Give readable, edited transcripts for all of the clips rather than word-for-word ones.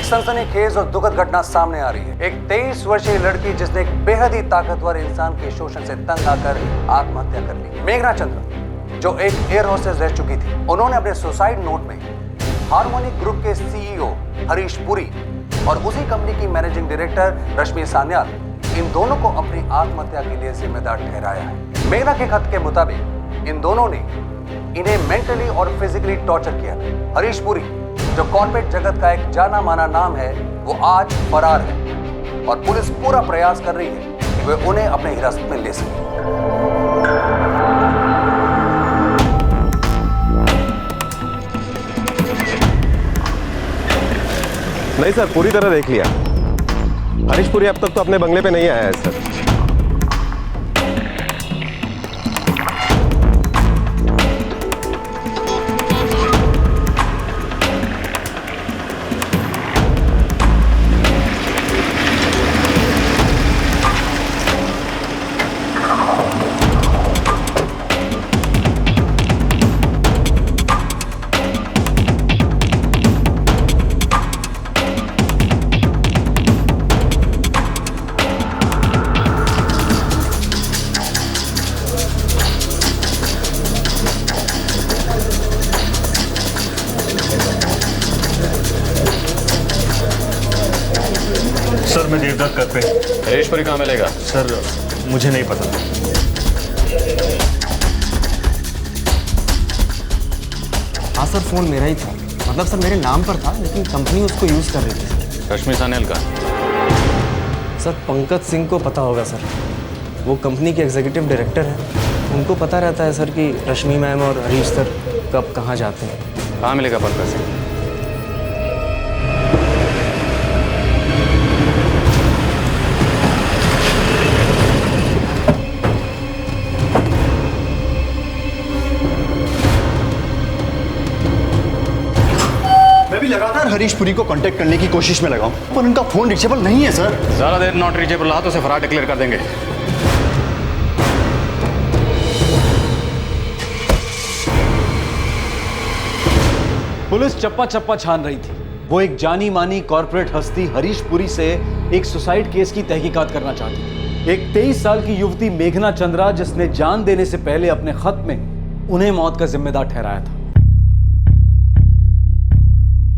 सनसनीखेज और दुखद घटना सामने आ रही है। एक 23 वर्षीय लड़की जिसने एक बेहद ही ताकतवर इंसान के शोषण से तंग आकर आत्महत्या कर ली। मेघना चंद्र जो एक एयर होस्टेस रह चुकी थी, उन्होंने अपने सुसाइड नोट में हार्मोनिक ग्रुप के सीईओ हरीश पुरी और उसी कंपनी की मैनेजिंग डायरेक्टर रश्मि सान्याल, इन दोनों को अपनी आत्महत्या के लिए जिम्मेदार ठहराया है। मेघना के खत के मुताबिक इन दोनों ने इन्हें मेंटली और फिजिकली टॉर्चर किया। हरीश पुरी जो कॉर्पोरेट जगत का एक जाना माना नाम है, वो आज फरार है और पुलिस पूरा प्रयास कर रही है कि वे उन्हें अपने हिरासत में ले सके। नहीं सर, पूरी तरह देख लिया। हरीश पुरी अब तक तो अपने बंगले पे नहीं आया है सर। सर मैं देवदत्त कर पे। हरीश पुरी कहाँ मिलेगा? सर मुझे नहीं पता। हाँ सर, फोन मेरा ही था। मतलब सर मेरे नाम पर था, लेकिन कंपनी उसको यूज कर रही थी। रश्मि सान्याल का? सर पंकज सिंह को पता होगा सर, वो कंपनी के एग्जीक्यूटिव डायरेक्टर हैं। उनको पता रहता है सर कि रश्मि मैम और हरीश सर कब कहाँ जाते हैं। कहाँ मिलेगा पंकज सिंह? मैं भी लगातार हरीश पुरी को कांटेक्ट करने की कोशिश में लगाऊं, पर उनका फोन रीचेबल नहीं है सर। ज़्यादा देर नॉट रीचेबल रहा तो उसे फरार डिक्लेयर कर देंगे। पुलिस चप्पा चप्पा छान रही थी। वो एक जानी मानी कॉर्पोरेट हस्ती हरीश पुरी से एक सुसाइड केस की तहकीकात करना चाहती थी। एक 23 साल की युवती मेघना चंद्रा, जिसने जान देने से पहले अपने खत में उन्हें मौत का जिम्मेदार ठहराया था।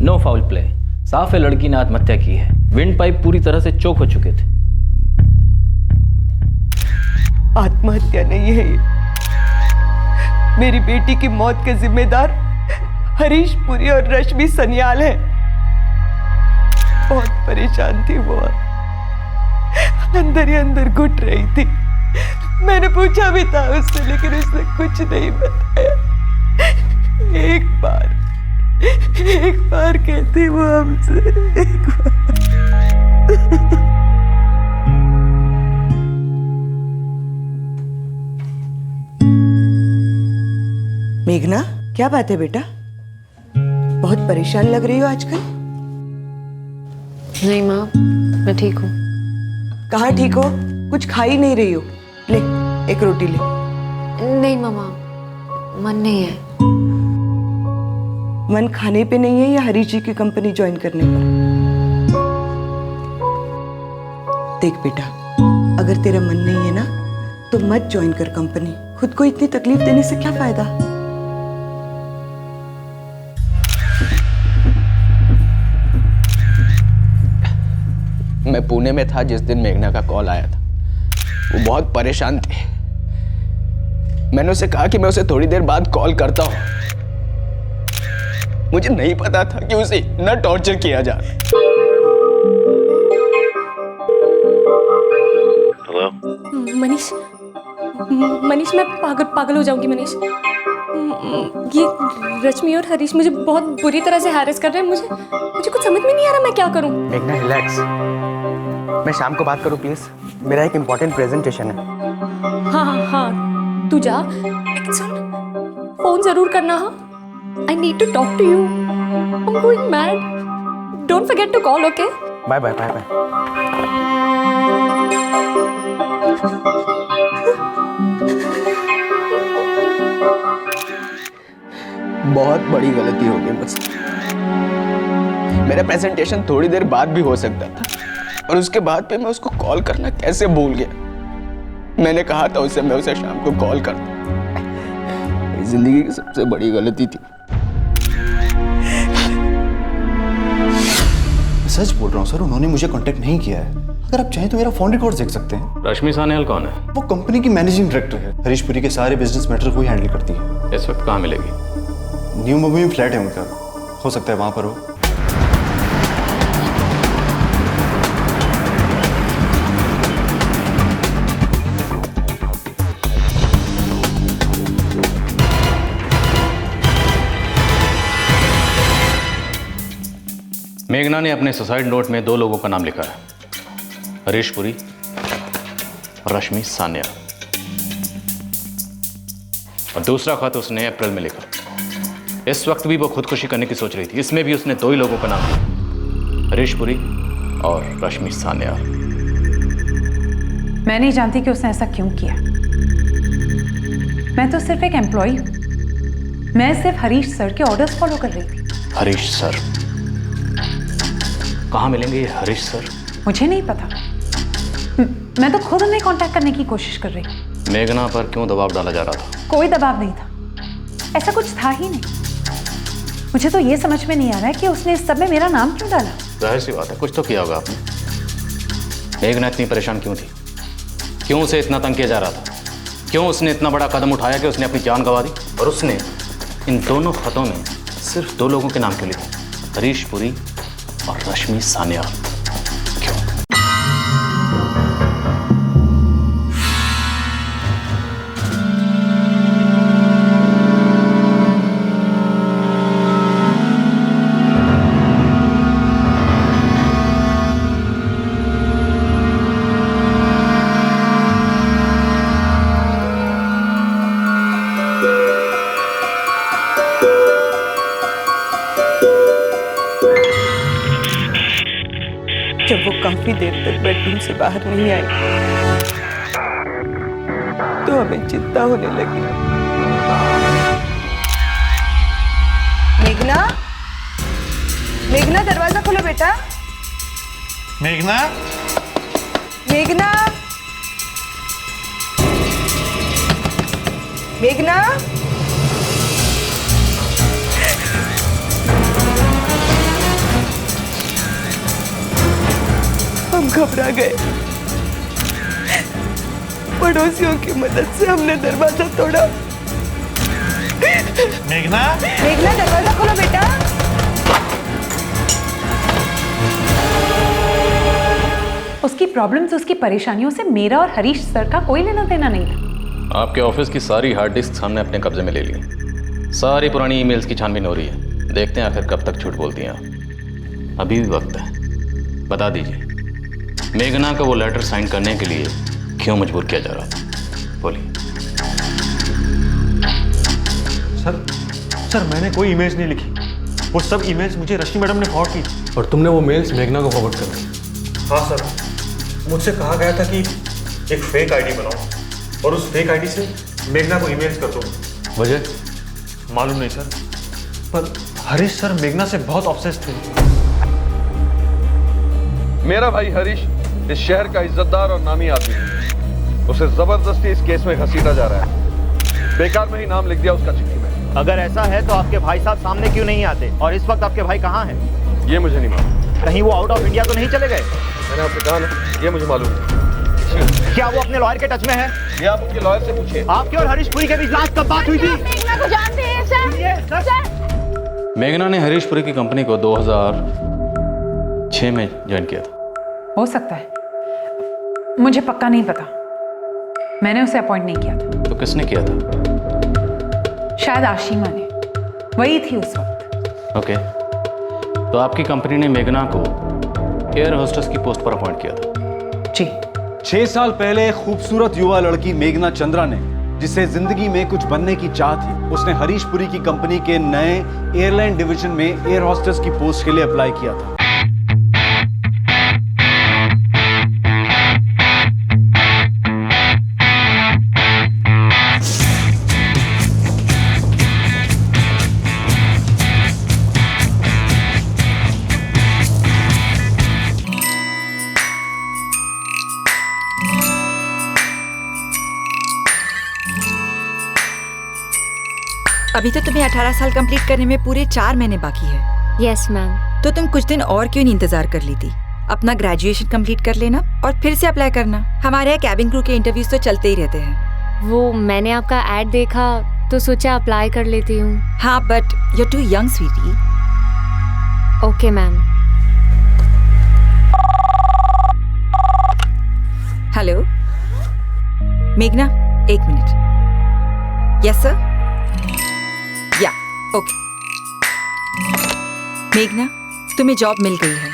No foul play. साफ है लड़की ने आत्महत्या की है। विंड पाइप पूरी तरह से चोक हो चुके थे। आत्महत्या नहीं है ये। मेरी बेटी की मौत के जिम्मेदार हरीश पुरी और रश्मि सन्याल है। बहुत परेशान थी वो, अंदर ही अंदर घुट रही थी। मैंने पूछा भी था उससे, लेकिन उसने कुछ नहीं बताया। एक बार कहती वो हमसे, एक बार। मेघना, क्या बात है बेटा? बहुत परेशान लग रही हो आजकल। नहीं माँ, मैं ठीक हूँ। कहाँ ठीक हो? कुछ खा ही नहीं रही हो। ले, एक रोटी ले। नहीं मामा, मन नहीं है। मन खाने पे नहीं है या हरीश जी की कंपनी ज्वाइन करने पर? देख बेटा, अगर तेरा मन नहीं है ना, तो मत ज्वाइन कर कंपनी। खुद को इतनी तकलीफ देने से क्या फायदा? मैं पुणे में था जिस दिन मेघना का कॉल आया था। वो बहुत परेशान थे। मैंने उसे कहा कि मैं उसे थोड़ी देर बाद कॉल करता हूं। मुझे नहीं पता था कि उसे इतना टॉर्चर किया जा रहा है। मनीष, मैं पागल हो जाऊंगी मनीष। ये रश्मि और हरीश मुझे बहुत बुरी तरह से हैरेस कर रहे हैं। मुझे कुछ समझ में नहीं आ रहा मैं क्या करूं। मेघना रिलैक्स। मैं शाम को बात करूं प्लीज? मेरा एक इम्पोर्टेंट प्रेजेंटेशन है। हाँ, तू जा, लेकिन सुन, फोन जरूर करना। हाँ, I need to talk to you. I'm going mad. Don't forget to call, okay? Bye bye bye bye. बहुत बड़ी गलती हो गई मुझसे। मेरा प्रेजेंटेशन थोड़ी देर बाद भी हो सकता था, और उसके बाद पे मैं उसको कॉल करना कैसे भूल गया। मैंने कहा था उसे मैं उसे शाम को कॉल करता। मेरी जिंदगी की सबसे बड़ी गलती थी। सच बोल रहा हूँ सर, उन्होंने मुझे कांटेक्ट नहीं किया है। अगर आप चाहें तो मेरा फोन रिकॉर्ड्स देख सकते हैं। रश्मि सान्याल कौन है? वो कंपनी की मैनेजिंग डायरेक्टर है। हरीश पुरी के सारे बिजनेस मैटर को ही हैंडल करती है। इस वक्त कहाँ मिलेगी? न्यू मुंबई में फ्लैट है उनका, हो सकता है वहां पर हो। मेघना ने अपने सुसाइड नोट में 2 लोगों का नाम लिखा है, हरीश पुरी और रश्मि सान्याल, और दूसरा खत उसने अप्रैल में लिखा। इस वक्त भी वो खुदकुशी करने की सोच रही थी। इसमें भी उसने 2 ही लोगों का नाम लिया, हरीश पुरी और रश्मि सान्याल। मैं नहीं जानती कि उसने ऐसा क्यों किया। मैं तो सिर्फ एक एम्प्लॉय हूं। मैं सिर्फ हरीश सर के ऑर्डर्स फॉलो कर रही थी। हरीश सर? कहाँ मिलेंगे ये हरीश सर? मुझे नहीं पता। मैं तो खुद उन्हें कांटेक्ट करने की कोशिश कर रही। मेघना पर क्यों दबाव डाला जा रहा था? कोई दबाव नहीं था, ऐसा कुछ था ही नहीं। मुझे तो ये समझ में नहीं आ रहा है कि उसने इस सब में मेरा नाम क्यों डाला। जाहिर सी बात है, कुछ तो किया होगा आपने। मेघना इतनी परेशान क्यों थी? क्यों उसे इतना तंग किया जा रहा था? क्यों उसने इतना बड़ा कदम उठाया कि उसने अपनी जान गंवा दी? और उसने इन दोनों खतों में सिर्फ 2 लोगों के नाम क्यों लिखे, हरीश पुरी और रश्मि सान्याल? क्यों? जब वो काफी देर तक बेडरूम से बाहर नहीं आई तो हमें चिंता होने लगी। मेघना, मेघना दरवाजा खोलो बेटा। मेघना, मेघना, मेघना। हम घबरा गए। पड़ोसियों की मदद से हमने दरवाजा तोड़ा। मेघना, मेघना दरवाजा खोलो बेटा। उसकी प्रॉब्लम्स, उसकी परेशानियों से मेरा और हरीश सर का कोई लेना देना नहीं था। आपके ऑफिस की सारी हार्ड डिस्क हमने अपने कब्जे में ले ली। सारी पुरानी ईमेल्स की छानबीन हो रही है। देखते हैं आखिर कब तक झूठ बोलती हैं आप। अभी भी वक्त है, बता दीजिए मेघना को वो लेटर साइन करने के लिए क्यों मजबूर किया जा रहा था? बोलिए। सर मैंने कोई इमेज नहीं लिखी। वो सब इमेज मुझे रश्मि मैडम ने फॉरवर्ड की। और तुमने वो मेल्स मेघना को फॉरवर्ड कर दी? हाँ सर, मुझसे कहा गया था कि एक फेक आईडी बनाओ और उस फेक आईडी से मेघना को ईमेल्स कर दो। वजह मालूम नहीं सर, पर हरीश सर मेघना से बहुत ऑब्सेस्ड थे। मेरा भाई हरीश इस शहर का इज्जतदार और नामी आदमी है। उसे जबरदस्ती इस केस में घसीटा जा रहा है। बेकार में ही नाम लिख दिया उसका चिट्ठी में। अगर ऐसा है तो आपके भाई साहब सामने क्यों नहीं आते? और इस वक्त आपके भाई कहाँ हैं? ये मुझे नहीं मालूम। कहीं वो आउट ऑफ इंडिया तो नहीं चले गए? मैंने आपसे कहा ना, ये मुझे मालूम है। क्या वो अपने लॉयर के टच में है? ये आप उनके लॉयर से पूछिए। आपके और हरीश पुरी के बीच लास्ट कब बात हुई थी? मेघना को जानते हैं सर? मेघना ने हरीश पुरी की कंपनी को 2006 में ज्वाइन किया था। हो सकता है, मुझे पक्का नहीं पता। मैंने उसे अपॉइंट नहीं किया था। तो किसने किया था? शायद आशिमा ने, वही थी उस वक्त। ओके, तो आपकी कंपनी ने मेघना को एयर होस्टेस की पोस्ट पर अपॉइंट किया था? जी। 6 साल पहले एक खूबसूरत युवा लड़की मेघना चंद्रा ने, जिसे जिंदगी में कुछ बनने की चाह थी, उसने हरीश पुरी की कंपनी के नए एयरलाइन डिवीजन में एयर होस्टेस की पोस्ट के लिए अप्लाई किया था। अभी तो तुम्हें 18 साल कंप्लीट करने में पूरे 4 महीने बाकी है। Yes ma'am. तो तुम कुछ दिन और क्यों नहीं इंतजार कर लेती? अपना ग्रेजुएशन कंप्लीट कर लेना और फिर से अप्लाई करना। हमारे यहाँ कैबिन क्रू के इंटरव्यूज तो चलते ही रहते हैं। वो मैंने आपका ऐड देखा तो सोचा अप्लाई कर लेती हूँ। हाँ, but you are too young sweetie. Okay ma'am. Hello मेघना, 1 मिनट। Yes sir. Yeah okay. मेघना, तुम्हें जॉब मिल गई है।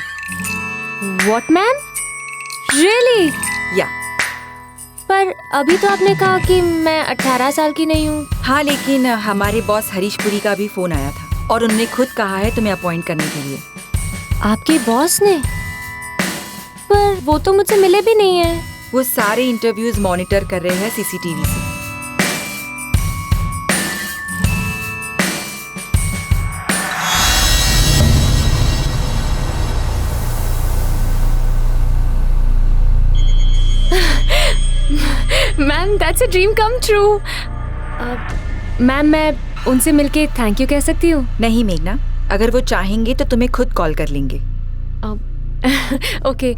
What ma'am? रियली? या। पर अभी तो आपने कहा कि मैं 18 साल की नहीं हूँ। हाँ, लेकिन हमारे बॉस हरीश पुरी का भी फोन आया था और उन्होंने खुद कहा है तुम्हें अपॉइंट करने के लिए। आपके बॉस ने? पर वो तो मुझसे मिले भी नहीं है। वो सारे इंटरव्यूज मॉनिटर कर रहे हैं सीसीटीवी से। Ma'am, that's a dream come true. Ma'am, मैं उनसे मिलके थैंक यू कह सकती हूँ? नहीं मेघना, अगर वो चाहेंगे तो तुम्हें खुद कॉल कर लेंगे। ओके।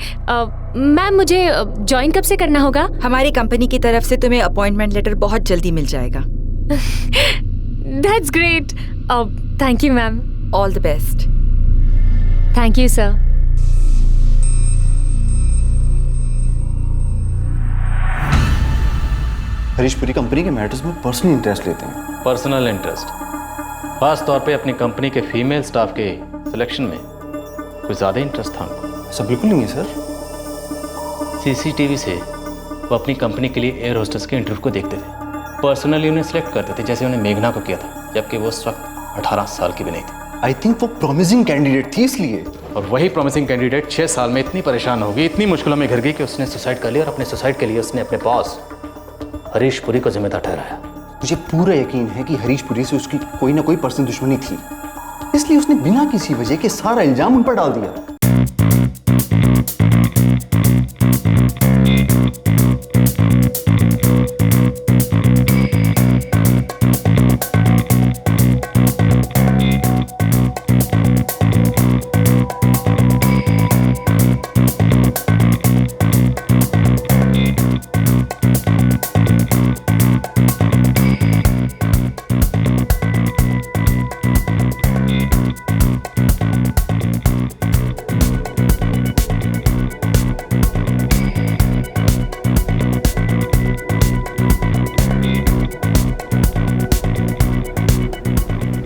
मैम, मुझे ज्वाइन कब से करना होगा? हमारी कंपनी की तरफ से तुम्हें अपॉइंटमेंट लेटर बहुत जल्दी मिल जाएगा। That's great. Thank you ma'am. All the best. Thank you sir. Harish Puri company के मैटर्स में पर्सनल इंटरेस्ट लेते हैं। Personal interest? खास तौर पे अपनी कंपनी के फीमेल स्टाफ के सिलेक्शन में कुछ ज़्यादा इंटरेस्ट था उनको। ऐसा बिल्कुल नहीं है सर। सीसीटीवी से वो अपनी कंपनी के लिए एयर होस्टेस के इंटरव्यू को देखते थे, पर्सनली उन्हें सिलेक्ट करते थे, जैसे उन्हें मेघना को किया था, जबकि वो उस वक्त 18 साल की भी नहीं थी। आई थिंक वो प्रॉमिसिंग कैंडिडेट थी इसलिए। और वही प्रॉमिसिंग कैंडिडेट 6 साल में इतनी परेशान हो गई, इतनी मुश्किलों में घिर गई कि उसने सुसाइड कर लिया और अपने सुसाइड के लिए उसने अपने बॉस हरीश पुरी को जिम्मेदार ठहराया। मुझे पूरा यकीन है कि हरीश पुरी से उसकी कोई ना कोई पर्सनल दुश्मनी थी, इसलिए उसने बिना किसी वजह के सारा इल्जाम उन पर डाल दिया।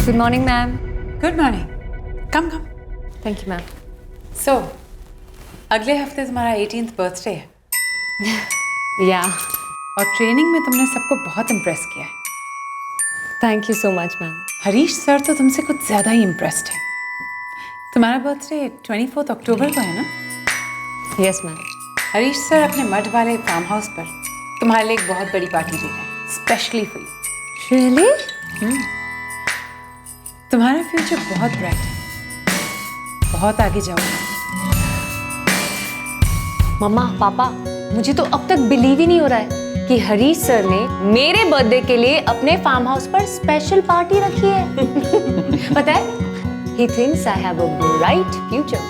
Good morning ma'am. Good morning. Come come. Thank you ma'am. So अगले हफ्ते तुम्हारा 18th बर्थडे है। या। और ट्रेनिंग में तुमने सबको बहुत इम्प्रेस किया है। Thank you so much ma'am. Harish sir तो तुमसे कुछ ज़्यादा ही इम्प्रेस्ड है। तुम्हारा बर्थडे 24 अक्टूबर को है ना? Yes ma'am. हरीश सर अपने मठ वाले फार्म हाउस पर तुम्हारे लिए एक बहुत बड़ी पार्टी दे रहे हैं, स्पेशली फॉर यू। रियली? तुम्हारा फ्यूचर बहुत ब्राइट है, बहुत आगे जाओगे। मम्मा, पापा, मुझे तो अब तक बिलीव ही नहीं हो रहा है कि हरीश सर ने मेरे बर्थडे के लिए अपने फार्म हाउस पर स्पेशल पार्टी रखी है। पता है, he thinks I have a bright future.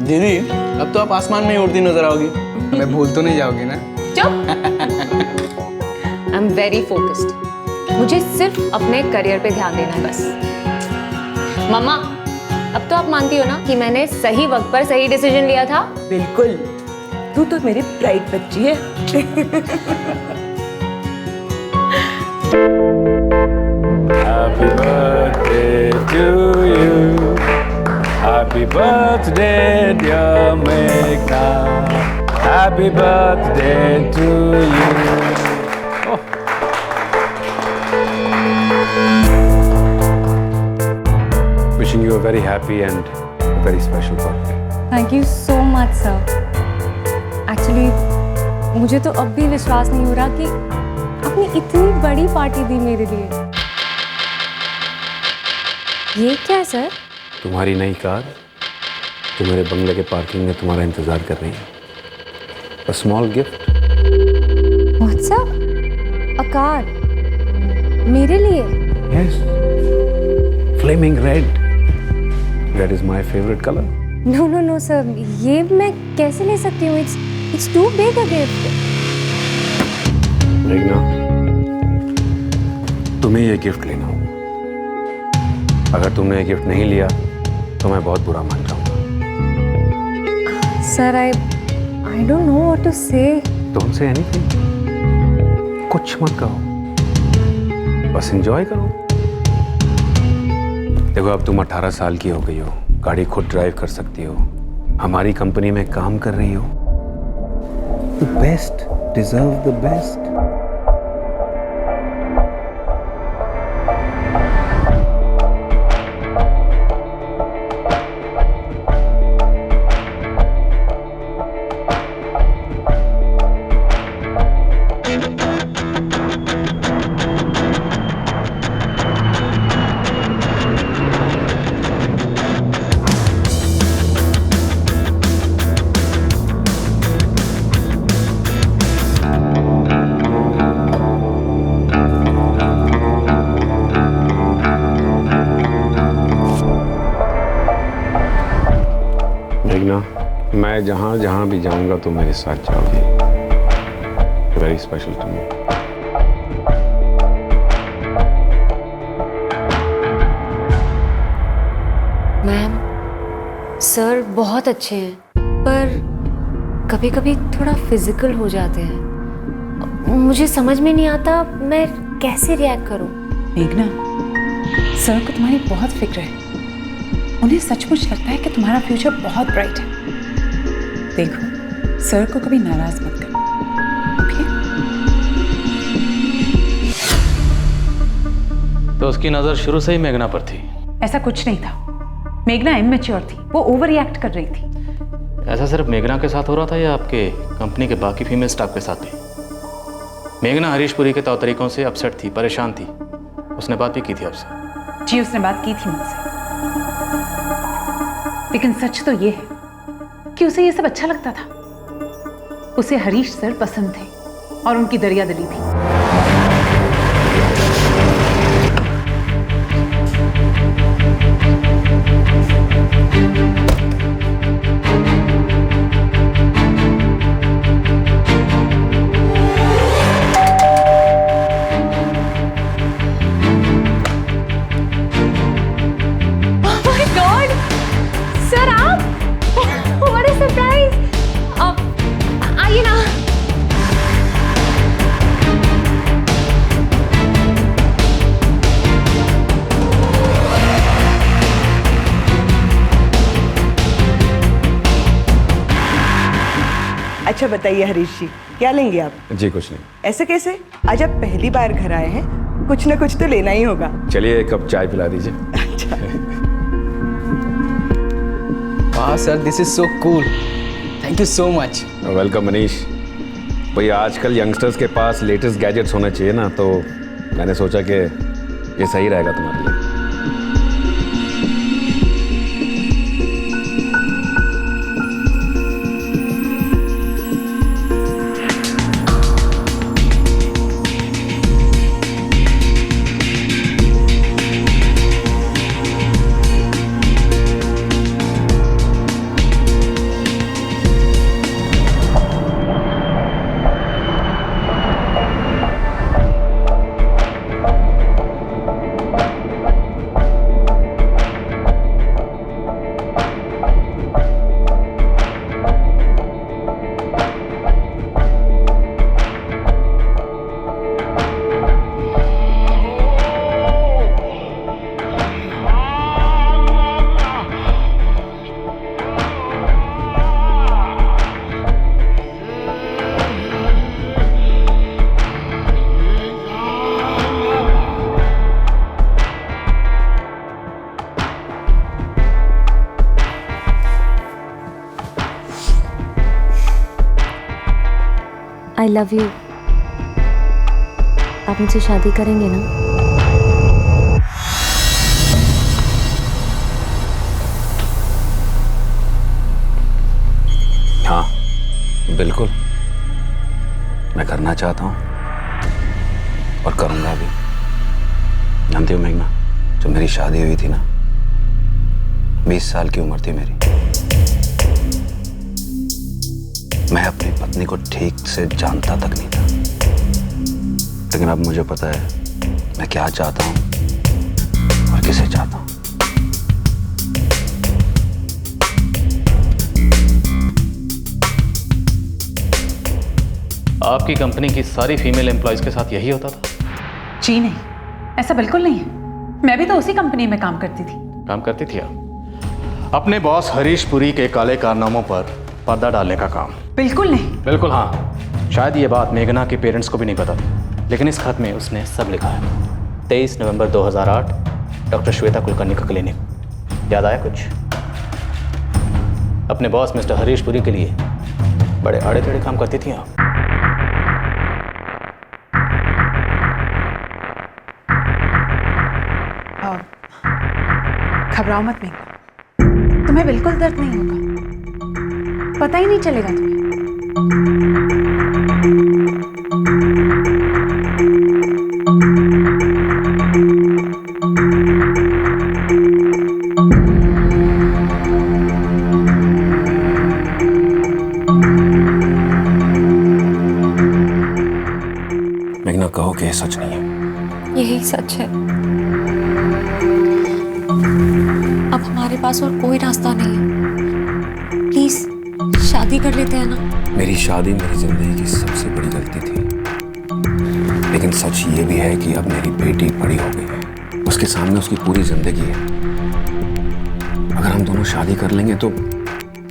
दीदी, अब तो आप आसमान में ही उड़ती नजर आओगी, हमें भूल तो नहीं जाओगी ना? चुप। I'm very focused. मुझे सिर्फ अपने करियर पे ध्यान देना है बस। मम्मा, अब तो आप मानती हो ना कि मैंने सही वक्त पर सही डिसीजन लिया था? बिल्कुल, तू तो मेरी ब्राइट बच्ची है। Happy birthday to you. Happy birthday, dear Meghna. Happy birthday to you. Oh. Wishing you a very happy and a very special birthday. Thank you so much sir. Actually मुझे तो अब भी विश्वास नहीं हो रहा कि आपने इतनी बड़ी पार्टी दी मेरे लिए। ये क्या है सर? तुम्हारी नई कार जो मेरे बंगले के पार्किंग में तुम्हारा इंतजार कर रही है। A small gift. What's up? A car? मेरे लिए? Yes. Flaming red. Red is my favorite color. No no no sir, ये मैं कैसे ले सकती हूँ? It's too big a gift. मेघना, तुम्हें ये गिफ्ट लेना होगा। अगर तुमने ये गिफ्ट नहीं लिया तो मैं बहुत बुरा मान जाऊंगा। Sir I don't know what to say. Don't say anything. कुछ मत कहो, बस एंजॉय करो। देखो, अब तुम 18 साल की हो गई हो, गाड़ी खुद ड्राइव कर सकती हो, हमारी कंपनी में काम कर रही हो। The best deserve the best. मैं जहाँ जहाँ भी जाऊंगा तो मेरे साथ जाओगी। Very special to me. Ma'am, sir बहुत अच्छे हैं, पर कभी कभी थोड़ा फिजिकल हो जाते हैं। मुझे समझ में नहीं आता मैं कैसे रिएक्ट करूं। मेघना, सर को तुम्हारी बहुत फिक्र है। उन्हें सचमुच लगता है कि तुम्हारा फ्यूचर बहुत ब्राइट है। देखो, सर को कभी नाराज मत करो, ओके? तो उसकी नजर शुरू से ही मेघना पर थी? ऐसा कुछ नहीं था। मेघना इमैच्योर थी, वो ओवर रिएक्ट कर रही थी। ऐसा सिर्फ मेघना के साथ हो रहा था या आपके कंपनी के बाकी फीमेल स्टाफ के साथ भी? मेघना हरीश पुरी के तौर तरीकों से अपसेट थी, परेशान थी। उसने बात भी की थी आपसे? जी, उसने बात की थी मुझसे। लेकिन सच तो ये है कि उसे ये सब अच्छा लगता था। उसे हरीश सर पसंद थे और उनकी दरियादिली थी। अच्छा बताइए हरीश जी, क्या लेंगे आप? जी कुछ नहीं। ऐसे कैसे? आज आप पहली बार घर आए हैं, कुछ ना कुछ तो लेना ही होगा। चलिए एक कप चाय पिला दीजिए। वाह sir, this is so cool. Thank you so much. Welcome Manish. भैया आजकल यंगस्टर्स के पास लेटेस्ट गैजेट्स होने चाहिए ना, तो मैंने सोचा कि ये सही रहेगा तुम्हारे लिए। I love you. आप मुझसे शादी करेंगे ना? हाँ बिल्कुल, मैं करना चाहता हूँ और करूँगा भी। जानती हो मेघना, जब मेरी शादी हुई थी ना, 20 साल की उम्र थी मेरी। मैं अपनी पत्नी को ठीक से जानता तक नहीं था, लेकिन अब मुझे पता है मैं क्या चाहता हूं और किसे चाहता हूं। आपकी कंपनी की सारी फीमेल एम्प्लॉयज के साथ यही होता था? जी नहीं, ऐसा बिल्कुल नहीं है। मैं भी तो उसी कंपनी में काम करती थी। काम करती थी आप? अपने बॉस हरीश पुरी के काले कारनामों पर पर्दा डालने का काम? बिल्कुल नहीं। बिल्कुल हाँ। शायद ये बात मेघना के पेरेंट्स को भी नहीं पता थी, लेकिन इस खत में उसने सब लिखा है। 23 नवंबर 2008, डॉक्टर श्वेता कुलकर्णी का क्लिनिक। याद आया कुछ? अपने बॉस मिस्टर हरीश पुरी के लिए बड़े आड़े टेढ़े काम करती थी आप। घबराओ मत मेघना, तुम्हें बिल्कुल दर्द नहीं होगा, पता ही नहीं चलेगा तुम्हें। मेघना, कहो कि ये सच नहीं है। यही सच है। अब हमारे पास और कोई रास्ता नहीं है। प्लीज शादी कर लेते हैं ना। मेरी शादी मेरी जिंदगी की सबसे बड़ी गलती थी, लेकिन सच ये भी है कि अब मेरी बेटी बड़ी हो गई है, उसके सामने उसकी पूरी जिंदगी है। अगर हम दोनों शादी कर लेंगे तो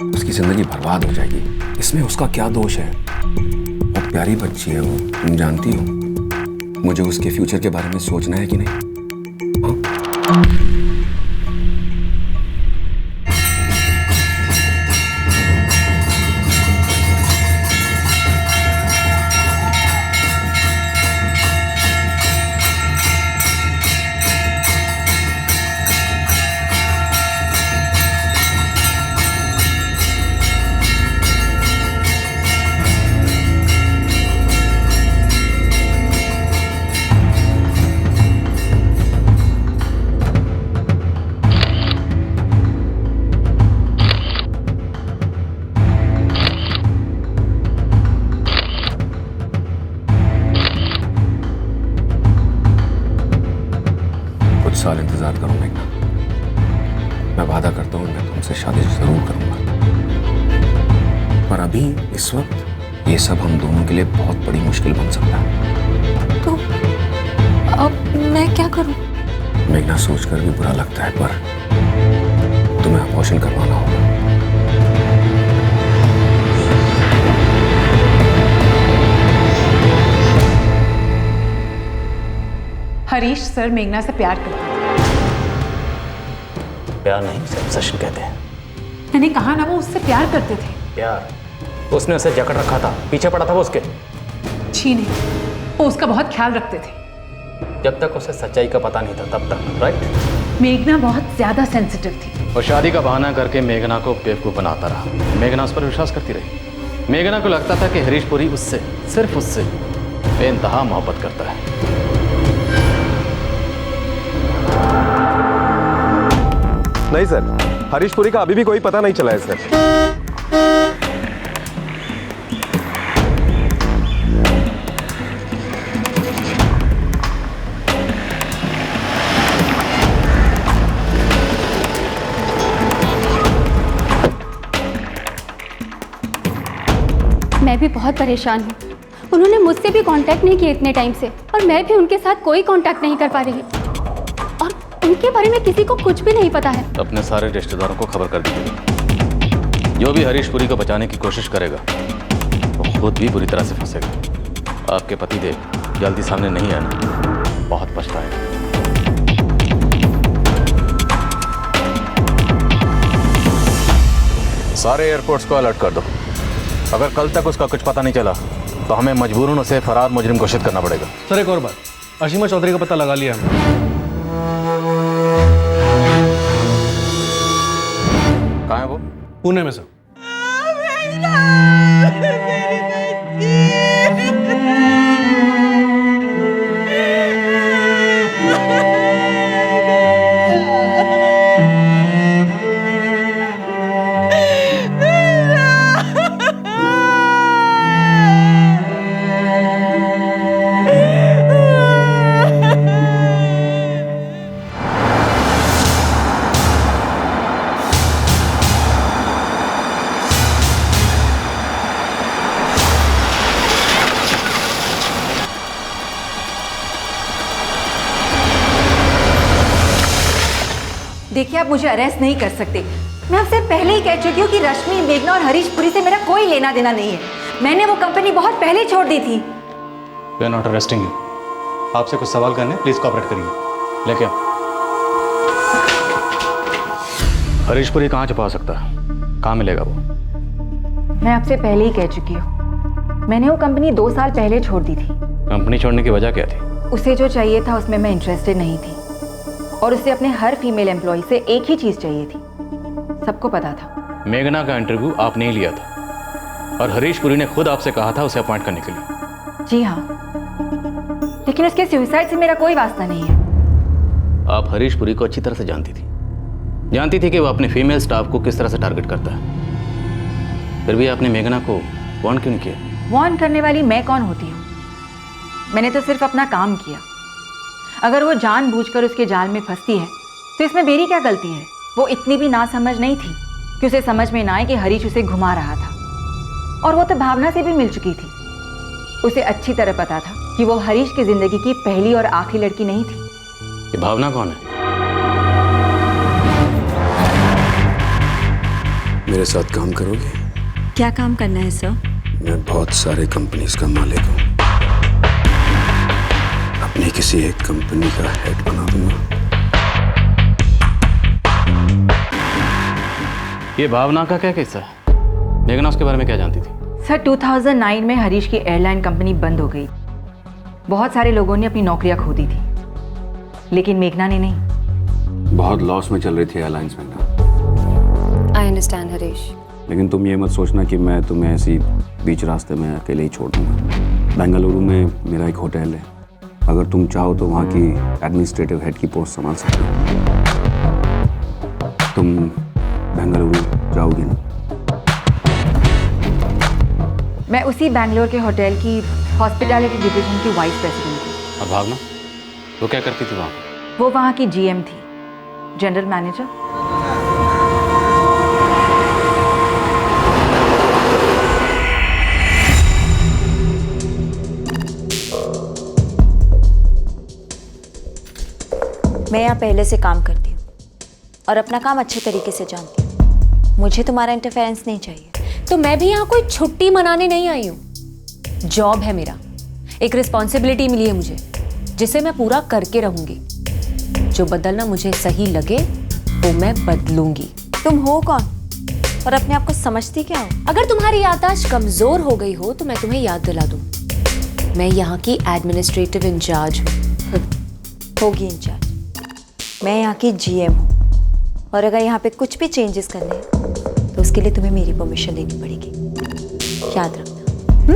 उसकी जिंदगी बर्बाद हो जाएगी। इसमें उसका क्या दोष है? बहुत प्यारी बच्ची है वो, तुम जानती हो। मुझे उसके फ्यूचर के बारे में सोचना है कि नहीं? हाँ? साल इंतजार करो मेघना, मैं वादा करता हूँ मैं तुमसे शादी जरूर करूंगा। पर अभी इस वक्त ये सब हम दोनों के लिए बहुत बड़ी मुश्किल बन सकता है। तो अब मैं क्या करूं? मेघना, सोचकर भी बुरा लगता है, पर तुम्हें अबॉर्शन करवाना होगा। हरीश सर मेघना से प्यार करते हैं। प्यार नहीं, उसे ऑब्सेशन कहते हैं। मैंने कहा ना, वो उससे प्यार करते थे। प्यार? उसने उसे जकड़ रखा था, पीछे पड़ा था वो उसके। छी नहीं, वो उसका बहुत ख्याल रखते थे। जब तक उसे सच्चाई का पता नहीं था तब तक, राइट? मेघना बहुत ज्यादा सेंसिटिव थी। वो शादी का बहाना करके मेघना को बेवकूफ बनाता रहा। मेघना उस पर विश्वास करती रही। मेघना को लगता था कि हरीश पुरी उससे, सिर्फ उससे बेइंतहा मोहब्बत करता है। नहीं सर, हरीश पुरी का अभी भी कोई पता नहीं चला है सर। मैं भी बहुत परेशान हूँ। उन्होंने मुझसे भी कांटेक्ट नहीं किया इतने टाइम से, और मैं भी उनके साथ कोई कांटेक्ट नहीं कर पा रही, और उनके बारे में किसी को कुछ भी नहीं पता है। अपने सारे रिश्तेदारों को खबर कर दीजिएगा। जो भी हरीश पुरी को बचाने की कोशिश करेगा वो खुद भी बुरी तरह से फंसेगा। आपके पतिदेव जल्दी सामने नहीं आना, बहुत पछताएगा। सारे एयरपोर्ट्स को अलर्ट कर दो। अगर कल तक उसका कुछ पता नहीं चला तो हमें मजबूरन उसे फरार मुजरिम घोषित करना पड़ेगा। सर एक और बात, अशीमा चौधरी का पता लगा लिया हमने। कहाँ है वो? पुणे में सर। देखिए, आप मुझे अरेस्ट नहीं कर सकते। मैं आपसे पहले ही कह चुकी हूँ कि रश्मि, मेघना और हरीश पुरी से मेरा कोई लेना देना नहीं है। मैंने वो कंपनी बहुत पहले छोड़ दी थी। We are not arresting you. आपसे कुछ सवाल करने, प्लीज कोऑपरेट करिए। लेके आओ। हरीश पुरी कहाँ छुपा सकता है? कहाँ मिलेगा वो? मैं आपसे पहले ही कह चुकी हूँ, मैंने वो कंपनी 2 साल पहले छोड़ दी थी। कंपनी छोड़ने की वजह क्या थी? उसे जो चाहिए था उसमें मैं इंटरेस्टेड नहीं थी, और उसे अपने हर फीमेल एम्प्लॉय से एक ही चीज चाहिए थी। सबको पता था। मेघना का इंटरव्यू आपने ही लिया था और हरीश पुरी ने खुद आपसे कहा था उसे अपॉइंट करने के लिए। जी हाँ, लेकिन उसके सुसाइड से मेरा कोई वास्ता नहीं है। आप हरीश पुरी को अच्छी तरह से जानती थी कि वो अपने फीमेल स्टाफ को किस तरह से टारगेट करता है। फिर भी आपने मेघना को वार्न क्यों नहीं किया? वार्न करने वाली मैं कौन होती हूँ? मैंने तो सिर्फ अपना काम किया। अगर वो जानबूझकर उसके जाल में फंसती है तो इसमें मेरी क्या गलती है? वो इतनी भी नासमझ नहीं थी कि उसे समझ में ना आए कि हरीश उसे घुमा रहा था। और वो तो भावना से भी मिल चुकी थी। उसे अच्छी तरह पता था कि वो हरीश की जिंदगी की पहली और आखिरी लड़की नहीं थी। ये भावना कौन है? मेरे साथ काम करोगे? क्या काम करना है सर? मैं बहुत सारे कंपनीज का मालिक हूँ। अपनी किसी एक कंपनी का हेड बना दूंगा। ये भावना का क्या किस्सा है? मेघना उसके बारे में क्या जानती थी? सर, 2009 में हरीश की एयरलाइन कंपनी बंद हो गई। बहुत सारे लोगों ने अपनी नौकरियां खो दी थी, लेकिन मेघना ने नहीं। बहुत लॉस में चल रही थी एयरलाइंस में। आई अंडरस्टैंड हरीश, लेकिन तुम ये मत सोचना कि मैं तुम्हें ऐसी बीच रास्ते में अकेले ही छोड़ दूंगा। बेंगलुरु में मेरा एक होटल है। अगर तुम चाहो तो वहाँ की एडमिनिस्ट्रेटिव हेड की पोस्ट संभाल सकते हो। तुम बेंगलुरु जाओगी ना? मैं उसी बैंगलोर के होटल की हॉस्पिटैलिटी डिवीजन की वाइस प्रेसिडेंट थी। और भावना वो क्या करती थी वहाँ? वो वहाँ की GM थी, जनरल मैनेजर। मैं यहाँ पहले से काम करती हूँ और अपना काम अच्छे तरीके से जानती हूँ। मुझे तुम्हारा इंटरफेरेंस नहीं चाहिए। तो मैं भी यहाँ कोई छुट्टी मनाने नहीं आई हूँ। जॉब है मेरा, एक रिस्पॉन्सिबिलिटी मिली है मुझे, जिसे मैं पूरा करके रहूंगी। जो बदलना मुझे सही लगे वो मैं बदलूंगी। तुम हो कौन और अपने आप को समझती क्या हो? अगर तुम्हारी याददाश्त कमजोर हो गई हो तो मैं तुम्हें याद दिला दूं। मैं यहाँ की एडमिनिस्ट्रेटिव इंचार्ज हूँ। होगी इंचार्ज। मैं यहाँ की GM हूँ, और अगर यहाँ पे कुछ भी चेंजेस करने हैं तो उसके लिए तुम्हें मेरी परमिशन लेनी पड़ेगी। याद रखना।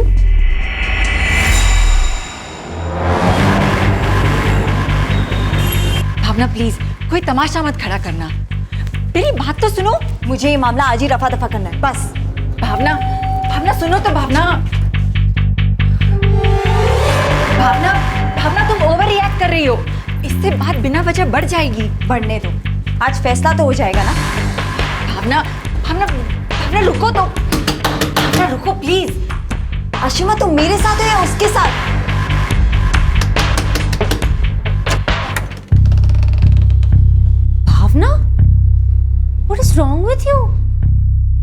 भावना प्लीज, कोई तमाशा मत खड़ा करना। मेरी बात तो सुनो। मुझे ये मामला आज ही रफा दफा करना है, बस। भावना, भावना सुनो तो। भावना, भावना, भावना तुम ओवर रिएक्ट कर रही हो। इससे बात बिना वजह बढ़ जाएगी। बढ़ने दो, आज फैसला तो हो जाएगा ना। भावना, भावना, भावना रुको तो। भावना रुको प्लीज। आशिमा, तुम मेरे साथ हो या उसके साथ? भावना, what is wrong with you?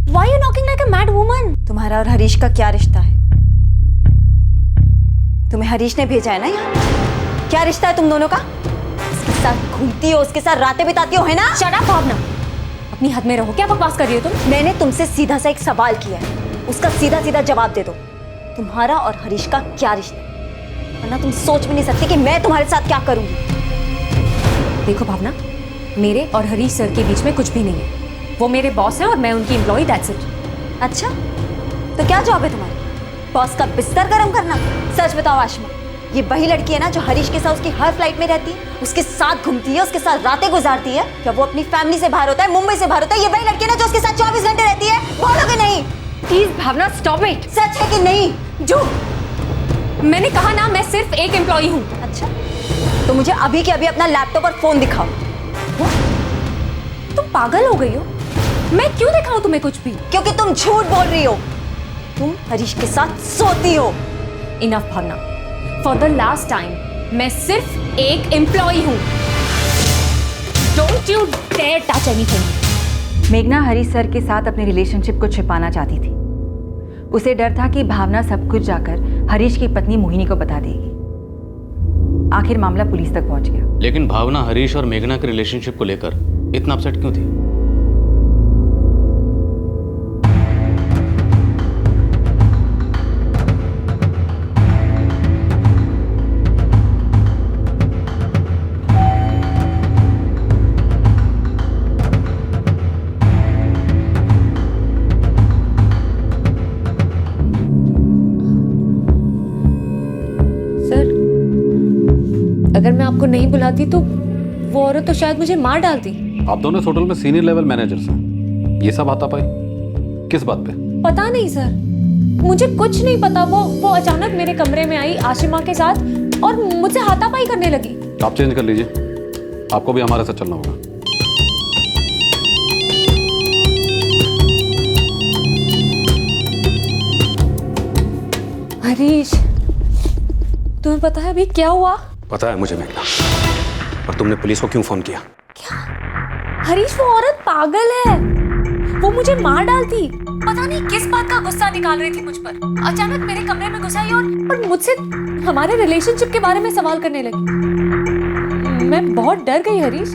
Why are you knocking like a mad woman? तुम्हारा और हरीश का क्या रिश्ता है? तुम्हें हरीश ने भेजा है ना यहाँ? क्या रिश्ता है तुम दोनों का? उसके साथ घूमती हो, उसके साथ रातें बिताती हो, है ना? Shut up, भावना। अपनी हद में रहो। क्या बकवास कर रही हो तुम? मैंने तुमसे सीधा सा एक सवाल किया है, उसका सीधा सीधा जवाब दे दो। तुम्हारा और हरीश का क्या रिश्ता है? वरना तुम सोच भी नहीं सकती कि मैं तुम्हारे साथ क्या करूंगी। देखो भावना, मेरे और हरीश सर के बीच में कुछ भी नहीं है। वो मेरे बॉस हैं और मैं उनकी एम्प्लॉय, दैट्स इट। अच्छा, तो क्या जॉब है तुम्हारी? बॉस का बिस्तर गर्म करना? सच बताओ आशिमा, ये वही लड़की है ना जो हरीश के साथ उसकी हर फ्लाइट में रहती है, उसके साथ घूमती है, उसके साथ रातें गुजारती है? क्या वो अपनी फैमिली से बाहर होता है, मुंबई से बाहर होता है? ये वही लड़की है ना जो उसके साथ 24 घंटे रहती है? बोलोगे नहीं? Please Bhavna, stop it. सच है कि नहीं? झूठ। मैंने कहा ना, मैं सिर्फ एक एम्प्लॉय हूँ। अच्छा, तो मुझे अभी के अभी अपना लैपटॉप और फोन दिखाओ। तुम पागल हो गई हो? मैं क्यों दिखाऊं तुम्हें कुछ भी? क्योंकि तुम झूठ बोल रही हो। तुम हरीश के साथ सोती हो। Enough Bhavna, for the last time, मैं सिर्फ एक एम्प्लॉय हूँ। Don't you dare touch anything. मेघना हरीश सर के साथ अपने रिलेशनशिप को छिपाना चाहती थी। उसे डर था कि भावना सब कुछ जाकर हरीश की पत्नी मोहिनी को बता देगी। आखिर मामला पुलिस तक पहुंच गया। लेकिन भावना हरीश और मेघना के रिलेशनशिप को लेकर इतना अपसेट क्यों थी? अगर मैं आपको नहीं बुलाती तो वो औरत तो शायद मुझे मार डालती। आप दोनों इस होटल में सीनियर लेवल मैनेजर्स हैं, ये सब हाथापाई किस बात पे? पता नहीं सर, मुझे कुछ नहीं पता। वो अचानक मेरे कमरे में आई आशिमा के साथ और मुझसे हाथापाई करने लगी। आप चेंज कर लीजिए, आपको भी हमारे साथ चलना होगा। हरीश, तुम्हें पता है अभी क्या हुआ? पता है मुझे मेघना, और तुमने पुलिस को क्यों फोन किया? हरीश, वो औरत पागल है, वो मुझे मार डालती। पता नहीं किस बात का गुस्सा निकाल रही थी मुझ पर। अचानक मेरे कमरे में घुस आई और मुझसे हमारे रिलेशनशिप के बारे में सवाल करने लगी। मैं बहुत डर गई हरीश,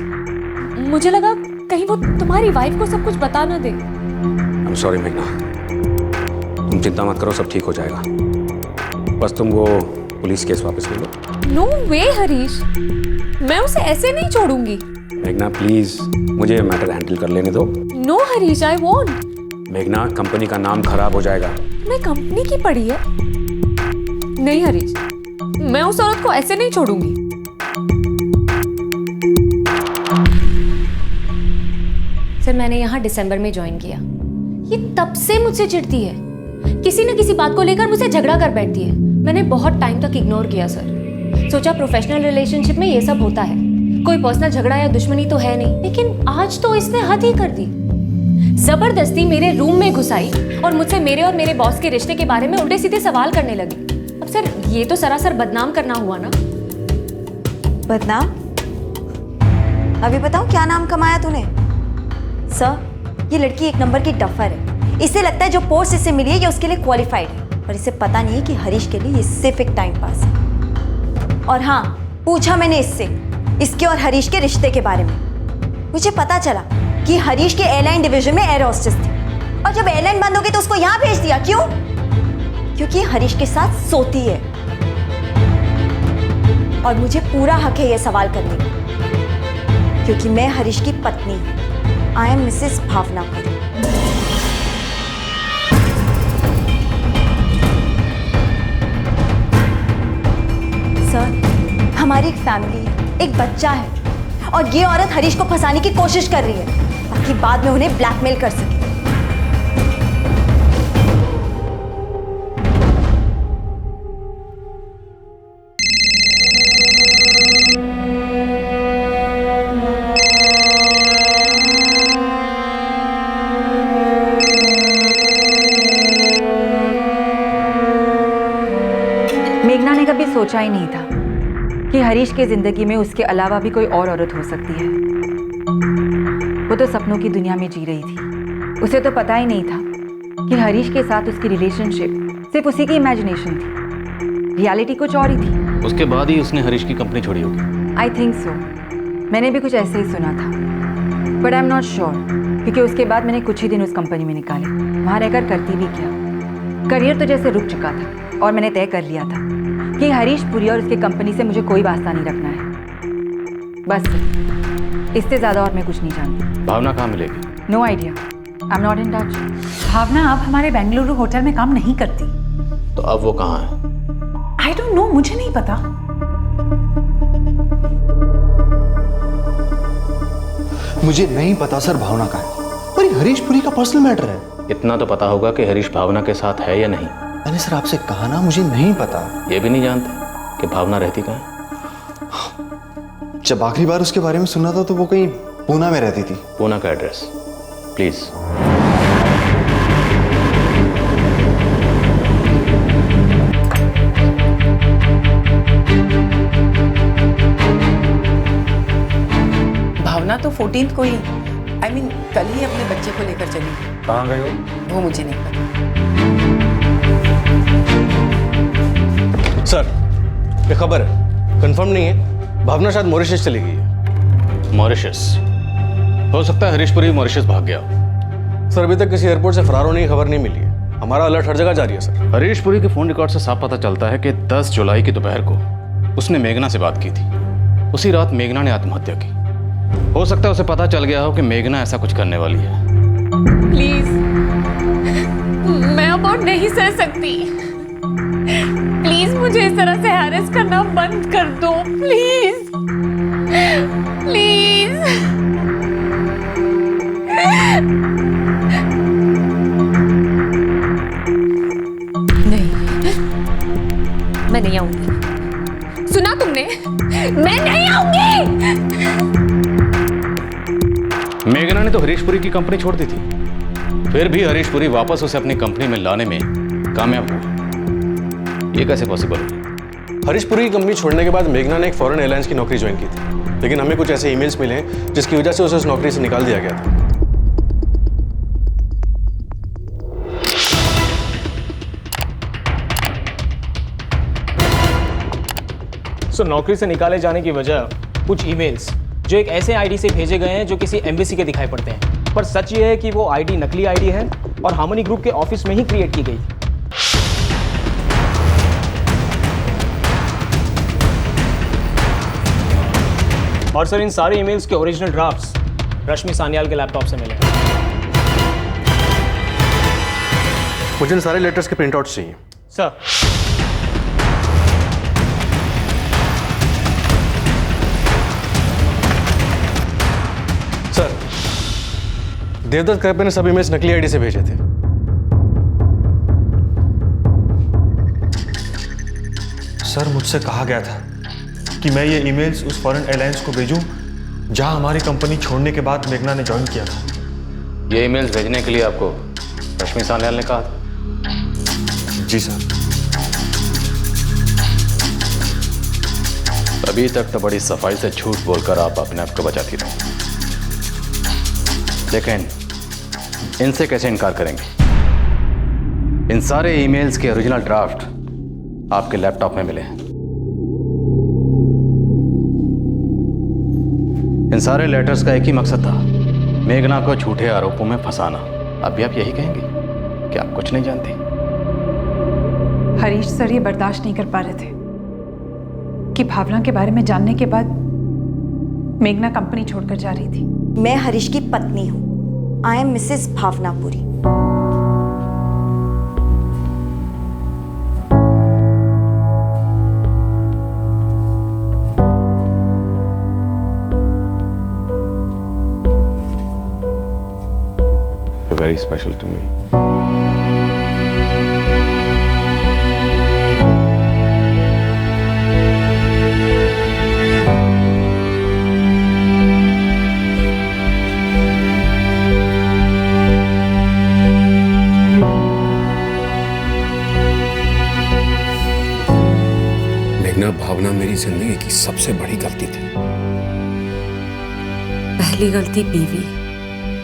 मुझे लगा कहीं वो तुम्हारी वाइफ को सब कुछ बता ना दे। I'm sorry मेघना, तुम चिंता मत करो, सब ठीक हो जाएगा। बस तुम वो पुलिस केस वापस ले लो। नो वे हरीश, मैं उसे ऐसे नहीं छोड़ूंगी। मेघना प्लीज, मुझे मैटर हैंडल कर लेने दो। No Harish, I want. मेघना, कंपनी का नाम खराब हो जाएगा। मैं कंपनी की पड़ी है। नहीं हरीश, मैं उस औरत को ऐसे नहीं छोड़ूंगी। सर, मैंने यहाँ दिसंबर में ज्वाइन किया। ये तब से मुझसे चिढ़ती है, किसी न किसी बात को लेकर मुझसे झगड़ा कर बैठती है। मैंने बहुत टाइम तक इग्नोर किया सर, सोचा प्रोफेशनल रिलेशनशिप में ये सब होता है, कोई पर्सनल झगड़ा या दुश्मनी तो है नहीं। लेकिन आज तो इसने हद ही कर दी, जबरदस्ती मेरे रूम में घुस आई और मुझसे मेरे और मेरे बॉस के रिश्ते के बारे में उल्टे सीधे सवाल करने लगी। अब सर, ये तो सरासर बदनाम करना हुआ ना। बदनाम? अभी बताओ क्या नाम कमाया तूने? सर, ये लड़की एक नंबर की डफर है। इसे लगता है जो पोस्ट इससे मिली है ये उसके लिए क्वालिफाइड है, पर इसे पता नहीं है कि हरीश के लिए ये सिर्फ एक टाइम पास है। और हाँ, पूछा मैंने इससे इसके और हरीश के रिश्ते के बारे में। मुझे पता चला कि हरीश के एयरलाइन डिवीजन में एयर होस्टेस थी, और जब एयरलाइन बंद हो गई तो उसको यहाँ भेज दिया। क्यों? क्योंकि हरीश के साथ सोती है, और मुझे पूरा हक है ये सवाल करने का, क्योंकि मैं हरीश की पत्नी हूँ। I am Mrs Bhavna Puri. Sir, हमारी एक फैमिली है, एक बच्चा है, और ये औरत हरीश को फंसाने की कोशिश कर रही है ताकि बाद में उन्हें ब्लैकमेल कर सके। मेघना ने कभी सोचा ही नहीं था कि हरीश की जिंदगी में उसके अलावा भी कोई और औरत हो सकती है। वो तो सपनों की दुनिया में जी रही थी। उसे तो पता ही नहीं था कि हरीश के साथ उसकी रिलेशनशिप सिर्फ उसी की इमेजिनेशन थी, रियलिटी कुछ और ही थी। उसके बाद ही उसने हरीश की कंपनी छोड़ी होगी। आई थिंक सो, मैंने भी कुछ ऐसे ही सुना था, but I am not sure, क्योंकि उसके बाद मैंने कुछ ही दिन उस कंपनी में निकाले। वहाँ रहकर करती भी क्या, करियर तो जैसे रुक चुका था, और मैंने तय कर लिया था कि हरीश पुरी और उसकी कंपनी से मुझे कोई वास्ता नहीं रखना है। बस इससे ज्यादा और मैं कुछ नहीं जानती। भावना कहाँ मिलेगी? No idea, I am not in touch. Bhavna अब हमारे बेंगलुरु होटल में काम नहीं करती। तो अब वो कहाँ है? आई डोंट नो, मुझे नहीं पता। मुझे नहीं पता सर भावना का है, पर ये हरीश पुरी का पर्सनल मैटर है। इतना तो पता होगा कि हरीश भावना के साथ है या नहीं। मैंने सर आपसे कहा ना, मुझे नहीं पता। ये भी नहीं जानते कि भावना रहती कहाँ है? जब आखिरी बार उसके बारे में सुना था तो वो कहीं पूना में रहती थी। पूना का एड्रेस प्लीज। भावना तो 14 को ही I mean, कल ही अपने बच्चे को लेकर चली गई। कहाँ गए हो? वो मुझे नहीं पता। सर, ये खबर है, कंफर्म नहीं है, भावना शायद मॉरिशस चली गई है। मॉरिशस? हो सकता है हरीशपुरी मॉरिशस भाग गया हो। सर, अभी तक किसी एयरपोर्ट से फरार होने की खबर नहीं मिली है। हमारा अलर्ट हर जगह जारी है सर। हरीशपुरी के फोन रिकॉर्ड से साफ पता चलता है कि 10 जुलाई की दोपहर को उसने मेघना से बात की थी। उसी रात मेघना ने आत्महत्या की। हो सकता है उसे पता चल गया हो कि मेघना ऐसा कुछ करने वाली है। प्लीज, मैं अब और नहीं सह सकती। प्लीज मुझे इस तरह से हैरेस करना बंद कर दो। Please please. नहीं, मैं नहीं आऊंगी। सुना तुमने? मैं नहीं आऊंगी। मेघना ने तो हरीशपुरी की कंपनी छोड़ दी थी, फिर भी हरीशपुरी वापस उसे अपनी कंपनी में लाने में कामयाब हुआ। ये कैसे पॉसिबल है? हरीशपुरी की कंपनी छोड़ने के बाद मेघना ने एक फॉरेन एयरलाइंस की नौकरी ज्वाइन की थी, लेकिन हमें कुछ ऐसे ईमेल्स मिले हैं जिसकी वजह से उसे उस नौकरी से निकाल दिया गया था। नौकरी से निकाले जाने की वजह कुछ ईमेल्स जो एक ऐसे आईडी से भेजे गए हैं जो किसी एम्बेसी के दिखाई पड़ते हैं, पर सच ये है कि वो आईडी नकली आईडी है और हार्मनी ग्रुप के ऑफिस में ही क्रिएट की गई थी। और सर, इन सारे ईमेल्स के ओरिजिनल ड्राफ्ट्स रश्मि सान्याल के लैपटॉप से मिले। मुझे इन सारे लेटर्स के प्रिंटआउट्स चाहिए सर। सर, देवदत्त कैफे ने सब ईमेल्स नकली आईडी से भेजे थे। सर, मुझसे कहा गया था कि मैं ये ईमेल्स उस फॉरेन एयरलाइंस को भेजूं जहां हमारी कंपनी छोड़ने के बाद मेघना ने ज्वाइन किया था। ये ईमेल्स भेजने के लिए आपको रश्मि सान्याल ने कहा था? जी सर। अभी तक तो बड़ी सफाई से झूठ बोलकर आप अपने आप को बचाती रही, लेकिन इनसे कैसे इनकार करेंगे? इन सारे ईमेल्स के ओरिजिनल ड्राफ्ट आपके लैपटॉप में मिले हैं। इन सारे लेटर्स का एक ही मकसद था, मेघना को झूठे आरोपों में फंसाना। अभी आप यही कहेंगे कि आप कुछ नहीं जानते? हरीश सर ये बर्दाश्त नहीं कर पा रहे थे कि भावना के बारे में जानने के बाद मेघना कंपनी छोड़कर जा रही थी। मैं हरीश की पत्नी हूँ। I am Mrs भावनापुरी। You're very special to me. भावना मेरी जिंदगी की सबसे बड़ी गलती थी। पहली गलती बीवी,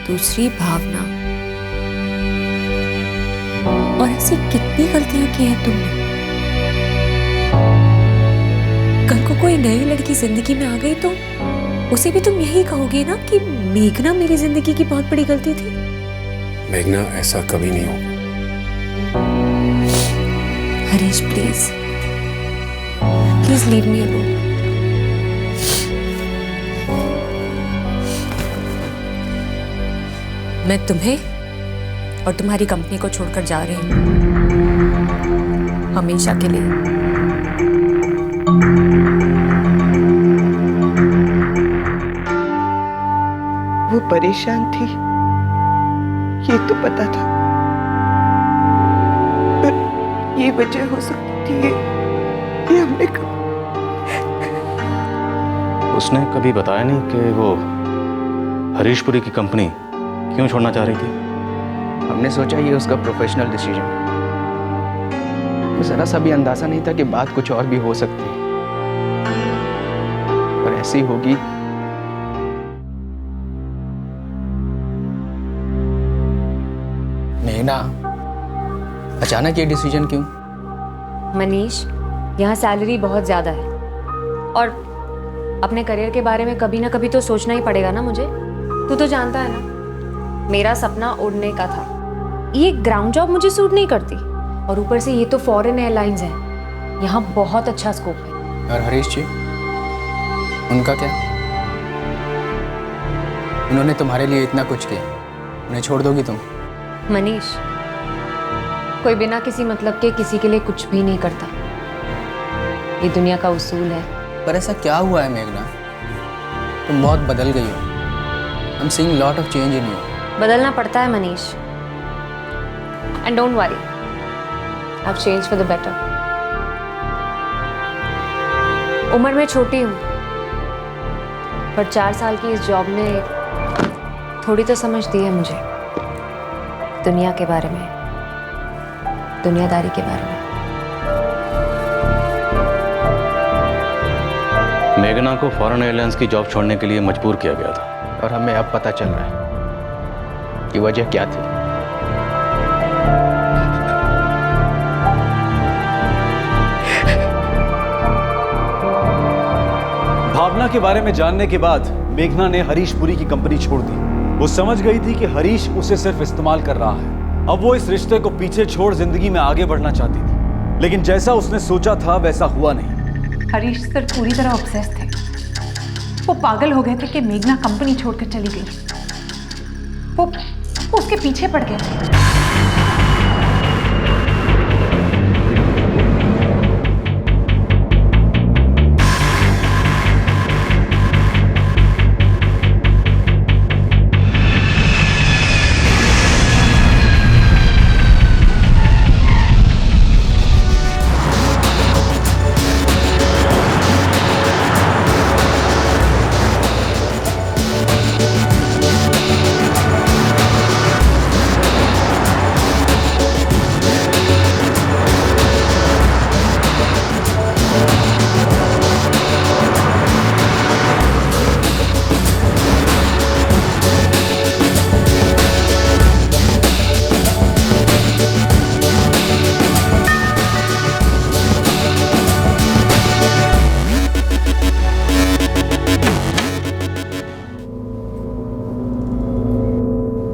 दूसरी भावना, और ऐसी कितनी गलतियां की हैं तुमने। कल को कोई नई लड़की जिंदगी में आ गई तो उसे भी तुम यही कहोगे ना कि मेघना मेरी जिंदगी की बहुत बड़ी गलती थी। मेघना ऐसा कभी नहीं होगा। Harish please leave me alone. मैं तुम्हें और तुम्हारी कंपनी को छोड़कर जा रही हूं हमेशा के लिए। वो परेशान थी, ये तो पता था, पर ये वजह हो सकती थी कि हमने उसने कभी बताया नहीं कि वो हरीशपुरी की कंपनी क्यों छोड़ना चाह रही थी? हमने सोचा ये उसका प्रोफेशनल डिसीजन। जरा सा भी अंदाजा नहीं था कि बात कुछ और भी हो सकती है, पर ऐसी होगी मेघना, अचानक ये डिसीजन क्यों? मनीष, यहाँ सैलरी बहुत ज़्यादा है और अपने करियर के बारे में कभी ना कभी तो सोचना ही पड़ेगा ना मुझे। तू तो जानता है ना, मेरा सपना उड़ने का था। ये ग्राउंड जॉब मुझे सूट नहीं करती और ऊपर से ये तो फॉरेन एयरलाइंस है, यहाँ बहुत अच्छा स्कोप है। और हरीश जी, उनका क्या? उन्होंने तुम्हारे लिए इतना कुछ किया, उन्हें छोड़ दोगी तुम? मनीष, कोई बिना किसी मतलब के किसी के लिए कुछ भी नहीं करता, ये दुनिया का उसूल है। पर ऐसा क्या हुआ है मेघना? तुम बहुत बदल गई हो। I'm seeing lot of change in you. बदलना पड़ता है Manish, and don't worry, I've changed for the better. उम्र में छोटी हूँ, पर 4 साल की इस जॉब ने थोड़ी तो समझ दी है मुझे दुनिया के बारे में, दुनियादारी के बारे में। मेघना को फॉरेन एयरलाइंस की जॉब छोड़ने के लिए मजबूर किया गया था, और हमें अब पता चल रहा है कि वजह क्या थी। भावना के बारे में जानने के बाद मेघना ने हरीश पुरी की कंपनी छोड़ दी। वो समझ गई थी कि हरीश उसे सिर्फ इस्तेमाल कर रहा है। अब वो इस रिश्ते को पीछे छोड़ जिंदगी में आगे बढ़ना चाहती थी, लेकिन जैसा उसने सोचा था वैसा हुआ नहीं। हरीश सर पूरी तरह ऑब्सेस थे। वो पागल हो गए थे कि मेघना कंपनी छोड़कर चली गई। वो उसके पीछे पड़ गए थे।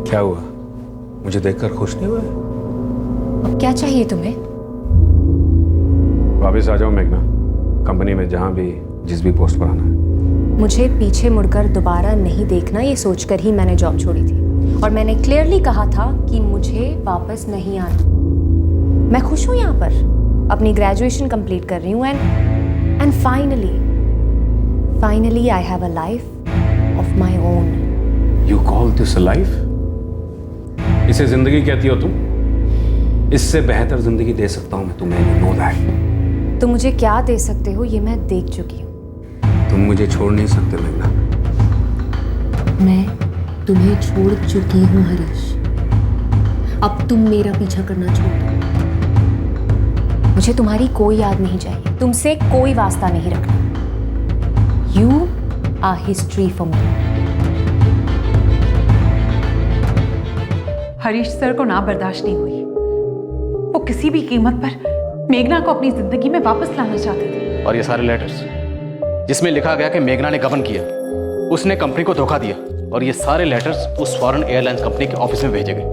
क्या हुआ? मुझे देखकर खुश नहीं हुआ? अब क्या चाहिए तुम्हें? वापस आ जाओ मेघना, कंपनी में जहां भी जिस भी पोस्ट पर आना है। मुझे पीछे मुड़कर दोबारा नहीं देखना, ये सोचकर ही मैंने जॉब छोड़ी थी और मैंने क्लियरली कहा था कि मुझे वापस नहीं आना। मैं खुश हूँ यहाँ पर, अपनी ग्रेजुएशन कंप्लीट कर रही हूँ and finally I have a life of my own. You call this a life? इसे जिंदगी कहती हो तुम? इससे बेहतर जिंदगी दे सकता हूं मैं तुम्हें, यू नो दैट। तुम मुझे क्या दे सकते हो ये मैं देख चुकी हूँ। तुम मुझे छोड़ नहीं सकते मेघना। मैं तुम्हें छोड़ चुकी हूँ हरीश, अब तुम मेरा पीछा करना छोड़ दो। मुझे तुम्हारी कोई याद नहीं चाहिए, तुमसे कोई वास्ता नहीं रखना। You our history for me. Harish sir को ना बर्दाश्त नहीं हुई। वो किसी भी कीमत पर मेघना को अपनी जिंदगी में वापस लाना चाहते थे। और ये सारे लेटर्स जिसमें लिखा गया कि मेघना ने गबन किया, उसने कंपनी को धोखा दिया, और ये सारे लेटर्स उस फॉरेन एयरलाइंस कंपनी के ऑफिस में भेजे गए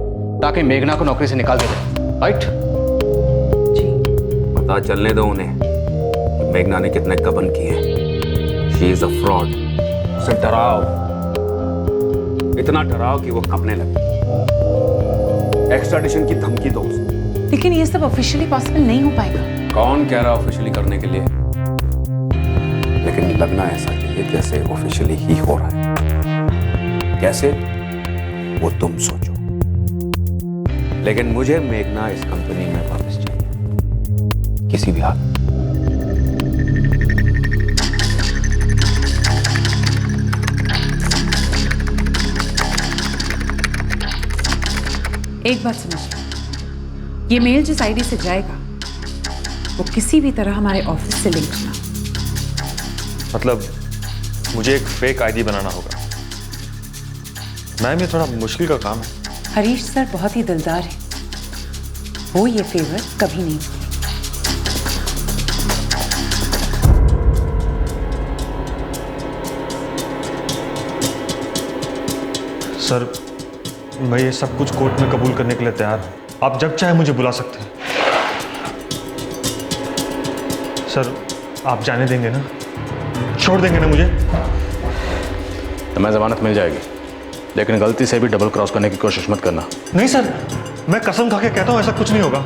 ताकि मेघना को नौकरी से निकाल दिया जाए, राइट? जी। पता चलने दो उन्हें कि मेघना ने कितने गबन किए। She is a fraud. उसे डराओ, इतना डराओ कि वो कांपने लगे। एक्स्ट्राडिशन की धमकी दो उसे। लेकिन ये सब ऑफिशियली पॉसिबल नहीं हो पाएगा। कौन कह रहा ऑफिशियली करने के लिए? लेकिन लगना ऐसा चाहिए जैसे ऑफिशियली ही हो रहा है। कैसे? वो तुम सोचो। लेकिन मुझे मेघना इस कंपनी में वापस चाहिए, किसी भी हाल। एक बात समझ, ये मेल जिस आईडी से जाएगा वो किसी भी तरह हमारे ऑफिस से लिंक ना। मतलब मुझे एक फेक आईडी बनाना होगा। मैम ये थोड़ा मुश्किल का काम है। हरीश सर बहुत ही दिलदार है, वो ये फेवर कभी नहीं भूलेगी। सर, मैं ये सब कुछ कोर्ट में कबूल करने के लिए तैयार हूँ। आप जब चाहे मुझे बुला सकते हैं। सर, आप जाने देंगे ना? छोड़ देंगे ना मुझे? तुम्हें जमानत मिल जाएगी, लेकिन गलती से भी डबल क्रॉस करने की कोशिश मत करना। नहीं सर, मैं कसम खा के कहता हूँ ऐसा कुछ नहीं होगा।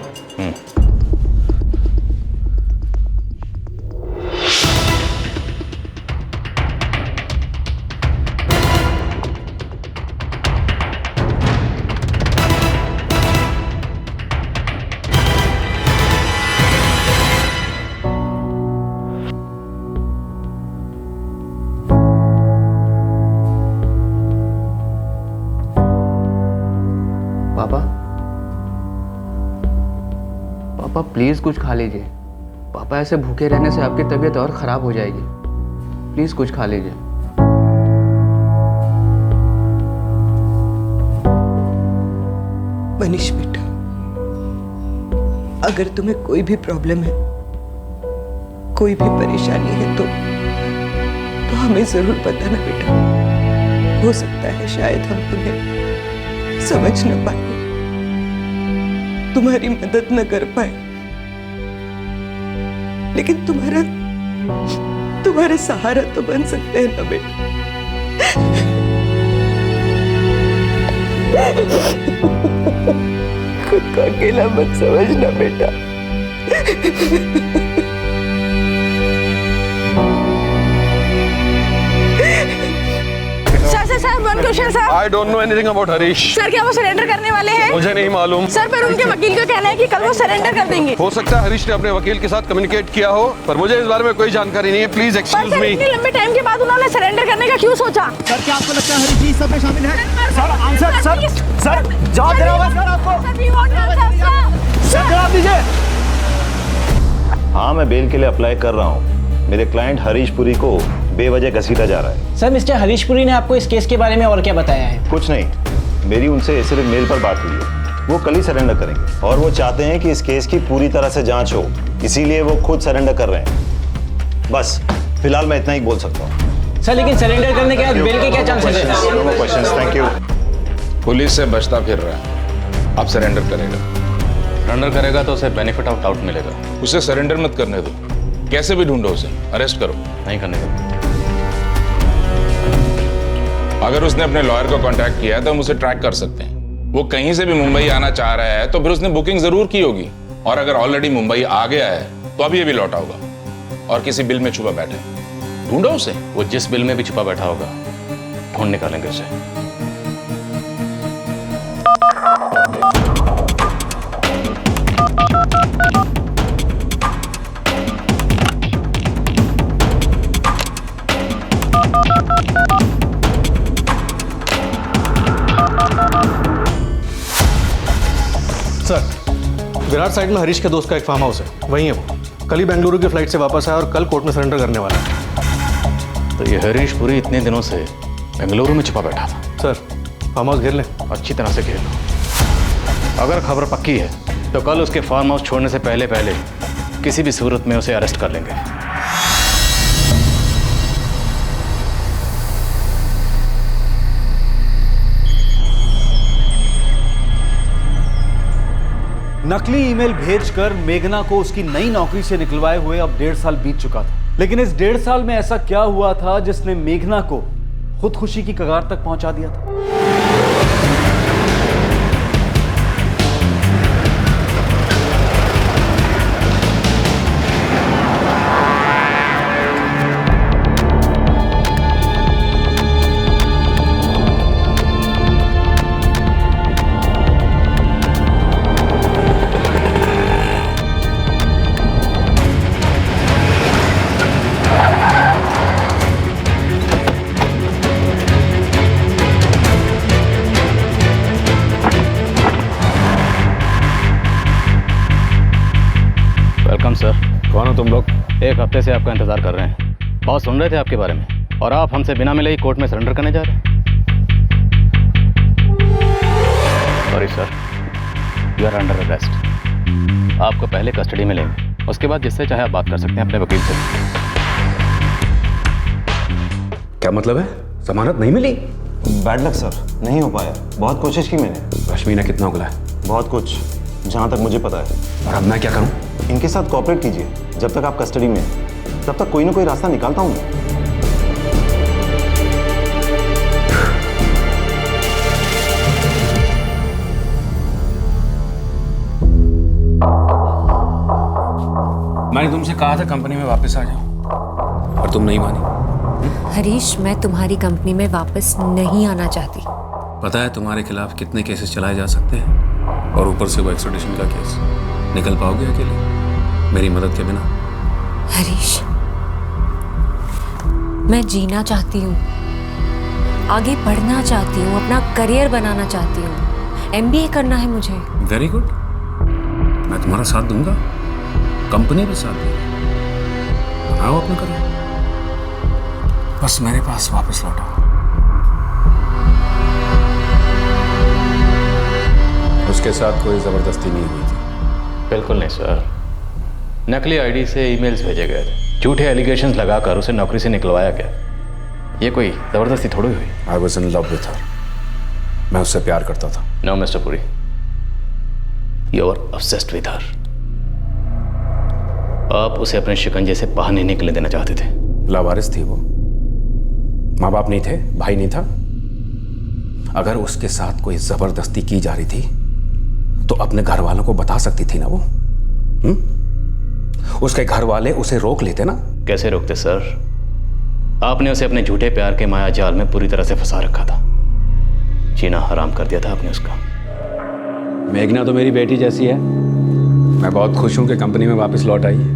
पापा प्लीज़ कुछ खा लीजिए। पापा ऐसे भूखे रहने से आपकी तबीयत और ख़राब हो जाएगी। प्लीज़ कुछ खा लीजिए। मनीष बेटा, अगर तुम्हें कोई भी प्रॉब्लम है, कोई भी परेशानी है तो हमें ज़रूर बताना बेटा। हो सकता है शायद हम तुम्हें समझ न पाए, तुम्हारी मदद न कर पाए, लेकिन तुम्हारा सहारा तो बन सकते हैं ना बेटा। खुद को अकेला मत समझना बेटा। Sir, one question sir. I don't know anything about Harish. Sir, क्या वो सरेंडर करने वाले हैं? मुझे नहीं मालूम। सर, पर उनके वकील का कहना है कि कल वो सरेंडर कर देंगे। हो सकता है हरीश ने अपने वकील के साथ कम्युनिकेट किया हो, पर मुझे इस बारे में कोई जानकारी नहीं है। Please excuse me. इतने लंबे टाइम के बाद उन्होंने सरेंडर करने का क्यों सोचा? सर, क्या आपको लगता है हरीश जी सब में शामिल है? सर, आंसर सर जवाब देना होगा सर आपको। सर, जवाब दीजिए। हाँ, मैं बेल के लिए अप्लाई कर रहा हूँ। मेरे क्लाइंट हरीश पुरी को बेवजह घसीटा जा रहा है। सर, मिस्टर हरीश पुरी ने आपको इस केस के बारे में और क्या बताया है? कुछ नहीं, मेरी उनसे सिर्फ मेल पर बात हुई है। वो कल ही सरेंडर करेंगे और वो चाहते हैं कि इस केस की पूरी तरह से जांच हो, इसीलिए वो खुद सरेंडर कर रहे हैं। बस फिलहाल मैं इतना ही बोल सकता हूँ। सर, लेकिन सरेंडर करने के बाद बेल के क्या चांसेस हैं? Questions, thank you. पुलिस से बचता फिर रहा है, अब सरेंडर करेगा। सरेंडर करेगा तो उसे बेनिफिट ऑफ डाउट मिलेगा। उसे सरेंडर मत करने दो, कैसे भी ढूंढो उसे, अरेस्ट करो। नहीं करने दो। अगर उसने अपने लॉयर को कांटेक्ट किया है तो हम उसे ट्रैक कर सकते हैं। वो कहीं से भी मुंबई आना चाह रहा है तो फिर उसने बुकिंग जरूर की होगी, और अगर ऑलरेडी मुंबई आ गया है तो अभी ये भी लौटा होगा और किसी बिल में छुपा बैठा है। ढूंढो उसे। वो जिस बिल में भी छुपा बैठा होगा, ढूंढ निकालेंगे उसे। सर, विराट साइड में हरीश के दोस्त का एक फार्म हाउस है, वहीं है वो। कल ही बेंगलुरु की फ्लाइट से वापस आया और कल कोर्ट में सरेंडर करने वाला है। तो ये हरीश पुरी इतने दिनों से बेंगलुरु में छुपा बैठा था। सर, फार्म हाउस घेर लें। अच्छी तरह से घेर लो। अगर खबर पक्की है तो कल उसके फार्म हाउस छोड़ने से पहले किसी भी सूरत में उसे अरेस्ट कर लेंगे। नकली ईमेल भेजकर मेघना को उसकी नई नौकरी से निकलवाए हुए अब 1.5 साल बीत चुका था, लेकिन इस 1.5 साल में ऐसा क्या हुआ था जिसने मेघना को खुदकुशी की कगार तक पहुंचा दिया था? सर, कौन हो तुम लोग? एक हफ्ते से आपका इंतजार कर रहे हैं। बहुत सुन रहे थे आपके बारे में, और आप हमसे बिना मिले ही कोर्ट में सरेंडर करने जा रहे हैं। Sorry sir, you are under arrest. आपको पहले कस्टडी में लेंगे, उसके बाद जिससे चाहे आप बात कर सकते हैं अपने वकील से। क्या मतलब है? जमानत नहीं मिली? बैड लक सर, नहीं हो पाया। बहुत कोशिश की मैंने। रश्मि ने कितना उगला है? बहुत कुछ, जहाँ तक मुझे पता है। और अब मैं क्या करूं? इनके साथ कोऑपरेट कीजिए। जब तक आप कस्टडी में हैं, तब तक कोई ना कोई रास्ता निकालता हूँ मैं। मैंने तुमसे कहा था कंपनी में वापस आ जाओ, और तुम नहीं मानी। हरीश, मैं तुम्हारी कंपनी में वापस नहीं आना चाहती। पता है तुम्हारे खिलाफ कितने केसेस चलाए जा सकते हैं, और ऊपर से वो एक्सट्राडिशन का केस। निकल पाओगे अकेले मेरी मदद के बिना? हरीश, मैं जीना चाहती हूँ, आगे बढ़ना चाहती हूँ, अपना करियर बनाना चाहती हूँ। MBA करना है मुझे। वेरी गुड, मैं तुम्हारा साथ दूंगा, कंपनी भी साथ देगी। बनाओ अपना करियर, बस मेरे पास वापस लौटाओ। उसके साथ कोई जबरदस्ती नहीं हुई थी? बिल्कुल नहीं सर, नकली आईडी से ईमेल्स भेजे गए थे, झूठे एलिगेशंस लगाकर उसे नौकरी से निकलवाया गया। ये कोई जबरदस्ती थोड़ी हुई। I was in love with her, मैं उससे प्यार करता था। No Mr Puri, you are obsessed with her. आप उसे अपने शिकंजे से बाहर नहीं निकलने देना चाहते थे। लावारिस थी वो, माँ बाप नहीं थे, भाई नहीं था। अगर उसके साथ कोई जबरदस्ती की जा रही थी तो अपने घर वालों को बता सकती थी ना वो। उसके घर वाले उसे रोक लेते ना। कैसे रोकते सर? आपने उसे अपने झूठे प्यार के माया जाल में पूरी तरह से फंसा रखा था, जीना हराम कर दिया था आपने उसका। मेघना तो मेरी बेटी जैसी है, मैं बहुत खुश हूं कि कंपनी में वापस लौट आई है।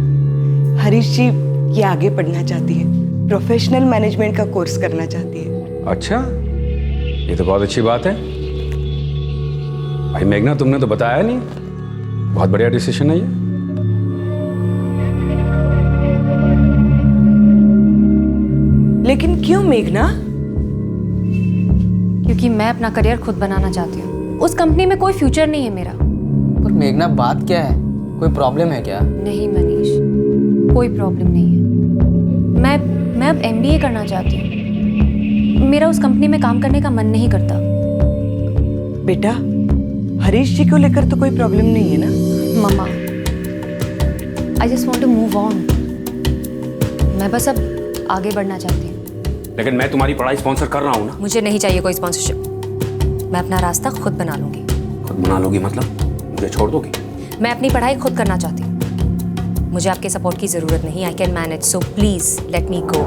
हरीश जी, ये आगे पढ़ना चाहती है, प्रोफेशनल मैनेजमेंट का कोर्स करना चाहती है। अच्छा, ये तो बहुत अच्छी बात है। भाई मेघना, तुमने तो बताया नहीं, बहुत बढ़िया डिसीजन है ये। लेकिन क्यों मेघना? क्योंकि मैं अपना करियर खुद बनाना चाहती हूँ। उस कंपनी में कोई फ्यूचर नहीं है मेरा। पर मेघना, बात क्या है? कोई प्रॉब्लम है क्या? नहीं मनीष, कोई प्रॉब्लम नहीं है। मैं अब MBA करना चाहती हूँ। मेरा उस कंपनी में काम करने का मन नहीं करता। बेटा, हरीश जी को लेकर तो कोई प्रॉब्लम नहीं है ना? मम्मा, I just want to move on. मैं बस अब आगे बढ़ना चाहती हूँ। लेकिन मैं तुम्हारी पढ़ाई स्पॉन्सर कर रहा हूँ ना। मुझे नहीं चाहिए कोई स्पॉन्सरशिप। मैं अपना रास्ता खुद बना लूंगी। खुद बना लोगी मतलब मुझे छोड़ दोगी? मैं अपनी पढ़ाई खुद करना चाहती हूँ। मुझे आपके सपोर्ट की जरूरत नहीं। I can manage, so please let me go.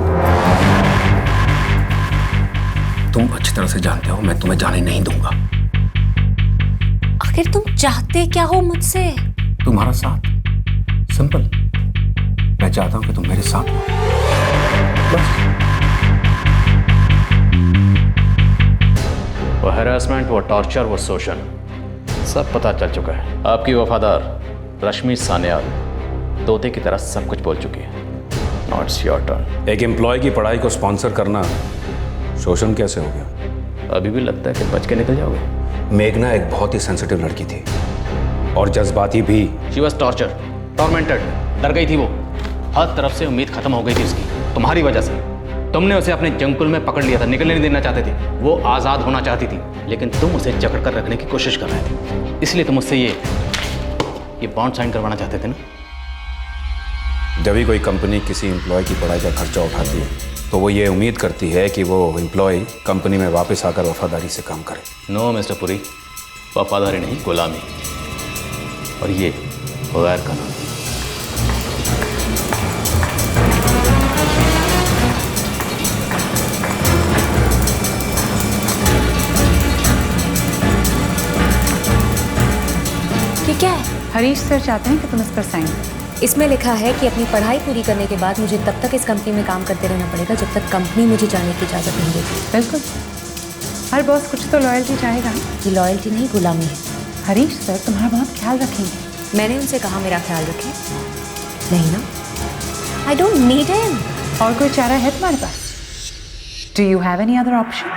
तुम अच्छी तरह से जानते हो मैं तुम्हें जाने नहीं दूंगा। आखिर तुम चाहते क्या हो मुझसे? तुम्हारा साथ, सिंपल। मैं चाहता हूं कि तुम मेरे साथ हो, बस। वो हैरेसमेंट, वो टॉर्चर, वो शोषण सब पता चल चुका है। आपकी वफादार रश्मि सान्याल तोते की तरह सब कुछ बोल चुकी है। Now it's your turn. एक एम्प्लॉय की पढ़ाई को स्पॉन्सर करना शोषण कैसे हो गया? अभी भी लगता है कि बच के निकल जाओगे। मेघना एक बहुत ही सेंसिटिव लड़की थी और जज्बाती भी। शी वॉज टॉर्चर, टॉर्मेंटेड, डर गई थी वो। हर तरफ से उम्मीद खत्म हो गई थी उसकी, तुम्हारी वजह से। तुमने उसे अपने जंकुल में पकड़ लिया था, निकलने नहीं देना चाहते थे। वो आज़ाद होना चाहती थी, लेकिन तुम उसे जकड़ कर रखने की कोशिश कर रहे थे। इसलिए तुम उससे ये बॉन्ड साइन करवाना चाहते थे ना। जब भी कोई कंपनी किसी एम्प्लॉय की पढ़ाई का खर्चा उठाती है तो वो ये उम्मीद करती है कि वो एम्प्लॉय कंपनी में वापस आकर वफादारी से काम करे। नो मिस्टर पुरी, वफादारी नहीं, गुलामी। और ये गैर कानूनी। ये क्या है? हरीश सर चाहते हैं कि तुम इस पर साइन करो। इसमें लिखा है कि अपनी पढ़ाई पूरी करने के बाद मुझे तब तक इस कंपनी में काम करते रहना पड़ेगा जब तक कंपनी मुझे जाने की इजाज़त नहीं देती। बिल्कुल, हर बॉस कुछ तो लॉयल्टी चाहेगा ना। ये लॉयल्टी नहीं, गुलामी है। हरीश सर तुम्हारा बहुत ख्याल रखेंगे। मैंने उनसे कहा मेरा ख्याल रखें? नहीं ना। I don't need him. और कोई चारा है तुम्हारे पास? Do you have any other option?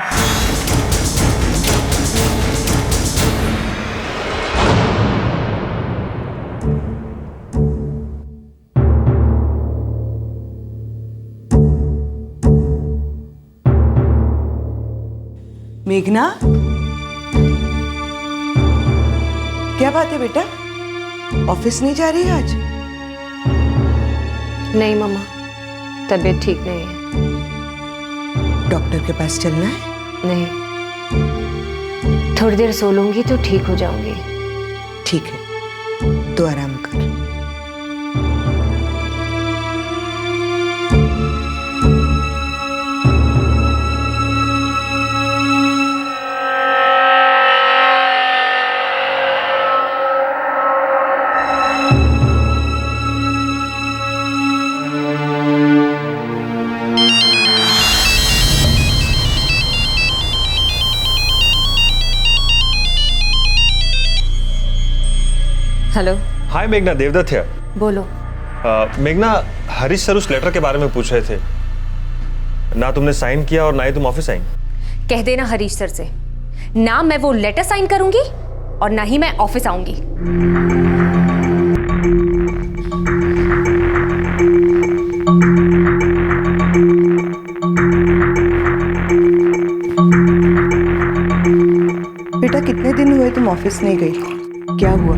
मेघना, क्या बात है बेटा? ऑफिस नहीं जा रही आज? नहीं मम्मा, तबीयत ठीक नहीं है। डॉक्टर के पास चलना है? नहीं, थोड़ी देर सो लूंगी तो ठीक हो जाऊंगी। ठीक है, तो आराम कर। हेलो। हाय मेघना, देवदत्त है। बोलो। मेघना, हरीश सर उस लेटर के बारे में पूछ रहे थे। ना तुमने साइन किया और ना ही तुम ऑफिस आई। कह देना हरीश सर से, ना मैं वो लेटर साइन करूंगी और ना ही मैं ऑफिस आऊंगी। बेटा कितने दिन हुए तुम ऑफिस नहीं गई? क्या हुआ?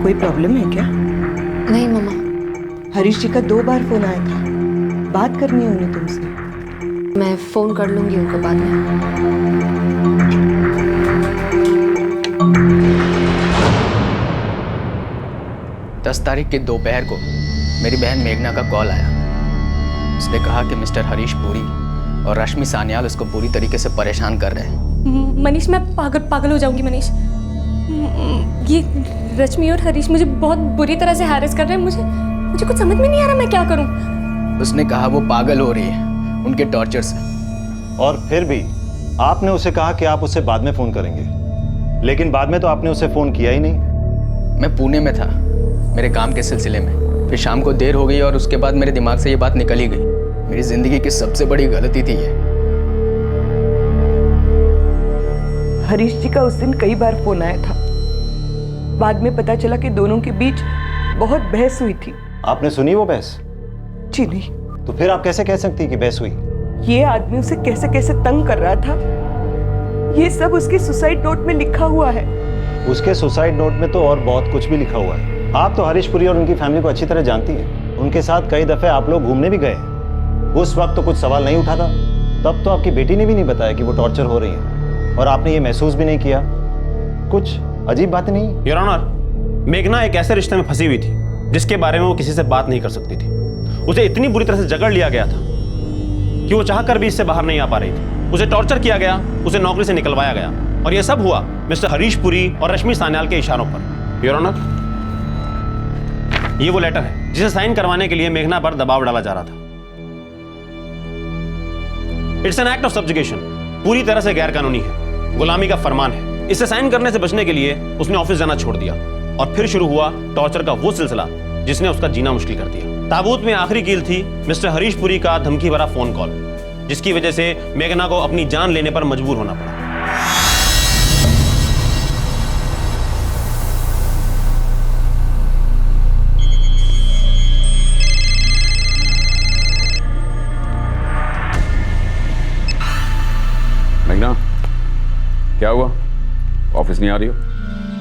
कोई प्रॉब्लम है क्या? नहीं मम्मा। हरीश जी का 2 बार फोन आया था, बात करनी है उन्हें तुमसे। मैं फोन कर लूंगी उनको बाद में। 10 तारीख के दोपहर को मेरी बहन मेघना का कॉल आया। उसने कहा कि मिस्टर हरीश पुरी और रश्मि सान्याल उसको पूरी तरीके से परेशान कर रहे हैं। मनीष, मैं पागल हो जाऊंगी मनीष। ये रश्मि और हरीश मुझे बहुत बुरी तरह से हैरेस कर रहे हैं। मुझे कुछ समझ में नहीं आ रहा मैं क्या करूं। उसने कहा वो पागल हो रही है उनके टॉर्चर से। और फिर भी आपने उसे कहा कि आप उसे बाद में फोन करेंगे, लेकिन बाद में तो आपने उसे फोन किया ही नहीं। मैं पुणे में था मेरे काम के सिलसिले में, फिर शाम को देर हो गई और उसके बाद मेरे दिमाग से ये बात निकल ही गई। मेरी जिंदगी की सबसे बड़ी गलती थी ये। हरीश जी का उस दिन कई बार फोन आया था। बाद में पता चला कि दोनों के बीच बहुत बहस हुई थी। आपने सुनी वो बहस? जी नहीं। तो फिर आप कैसे कह सकती कि बहस हुई? ये आदमी उसे कैसे कैसे तंग कर रहा था, ये सब उसके सुसाइड नोट में लिखा हुआ है। उसके सुसाइड नोट में तो और बहुत कुछ भी लिखा हुआ है। आप तो हरीश पुरी और उनकी फैमिली को अच्छी तरह जानती हैं। उनके साथ कई दफे आप लोग घूमने भी गए। उस वक्त तो कुछ सवाल नहीं उठा था। तब तो आपकी बेटी ने भी नहीं बताया कि वो टॉर्चर हो रही है, और आपने ये महसूस भी नहीं किया। कुछ अजीब बातें नहीं? योर ऑनर, मेघना एक ऐसे रिश्ते में फंसी हुई थी जिसके बारे में वो किसी से बात नहीं कर सकती थी। उसे इतनी बुरी तरह से जकड़ लिया गया था कि वो चाहकर भी इससे बाहर नहीं आ पा रही थी। उसे टॉर्चर किया गया, उसे नौकरी से निकलवाया गया, और यह सब हुआ मिस्टर हरीश पुरी और रश्मि सान्याल के इशारों पर। योर ऑनर, ये वो लेटर है जिसे साइन करवाने के लिए मेघना पर दबाव डाला जा रहा था। It's an act of subjugation, पूरी तरह से गैर कानूनी है, गुलामी का फरमान है। इसे साइन करने से बचने के लिए उसने ऑफिस जाना छोड़ दिया, और फिर शुरू हुआ टॉर्चर का वो सिलसिला जिसने उसका जीना मुश्किल कर दिया। ताबूत में आखिरी कील थी मिस्टर हरीश पुरी का धमकी भरा फोन कॉल, जिसकी वजह से मेघना को अपनी जान लेने पर मजबूर होना पड़ा। मेघना, क्या हुआ? ऑफिस नहीं आ रही हो?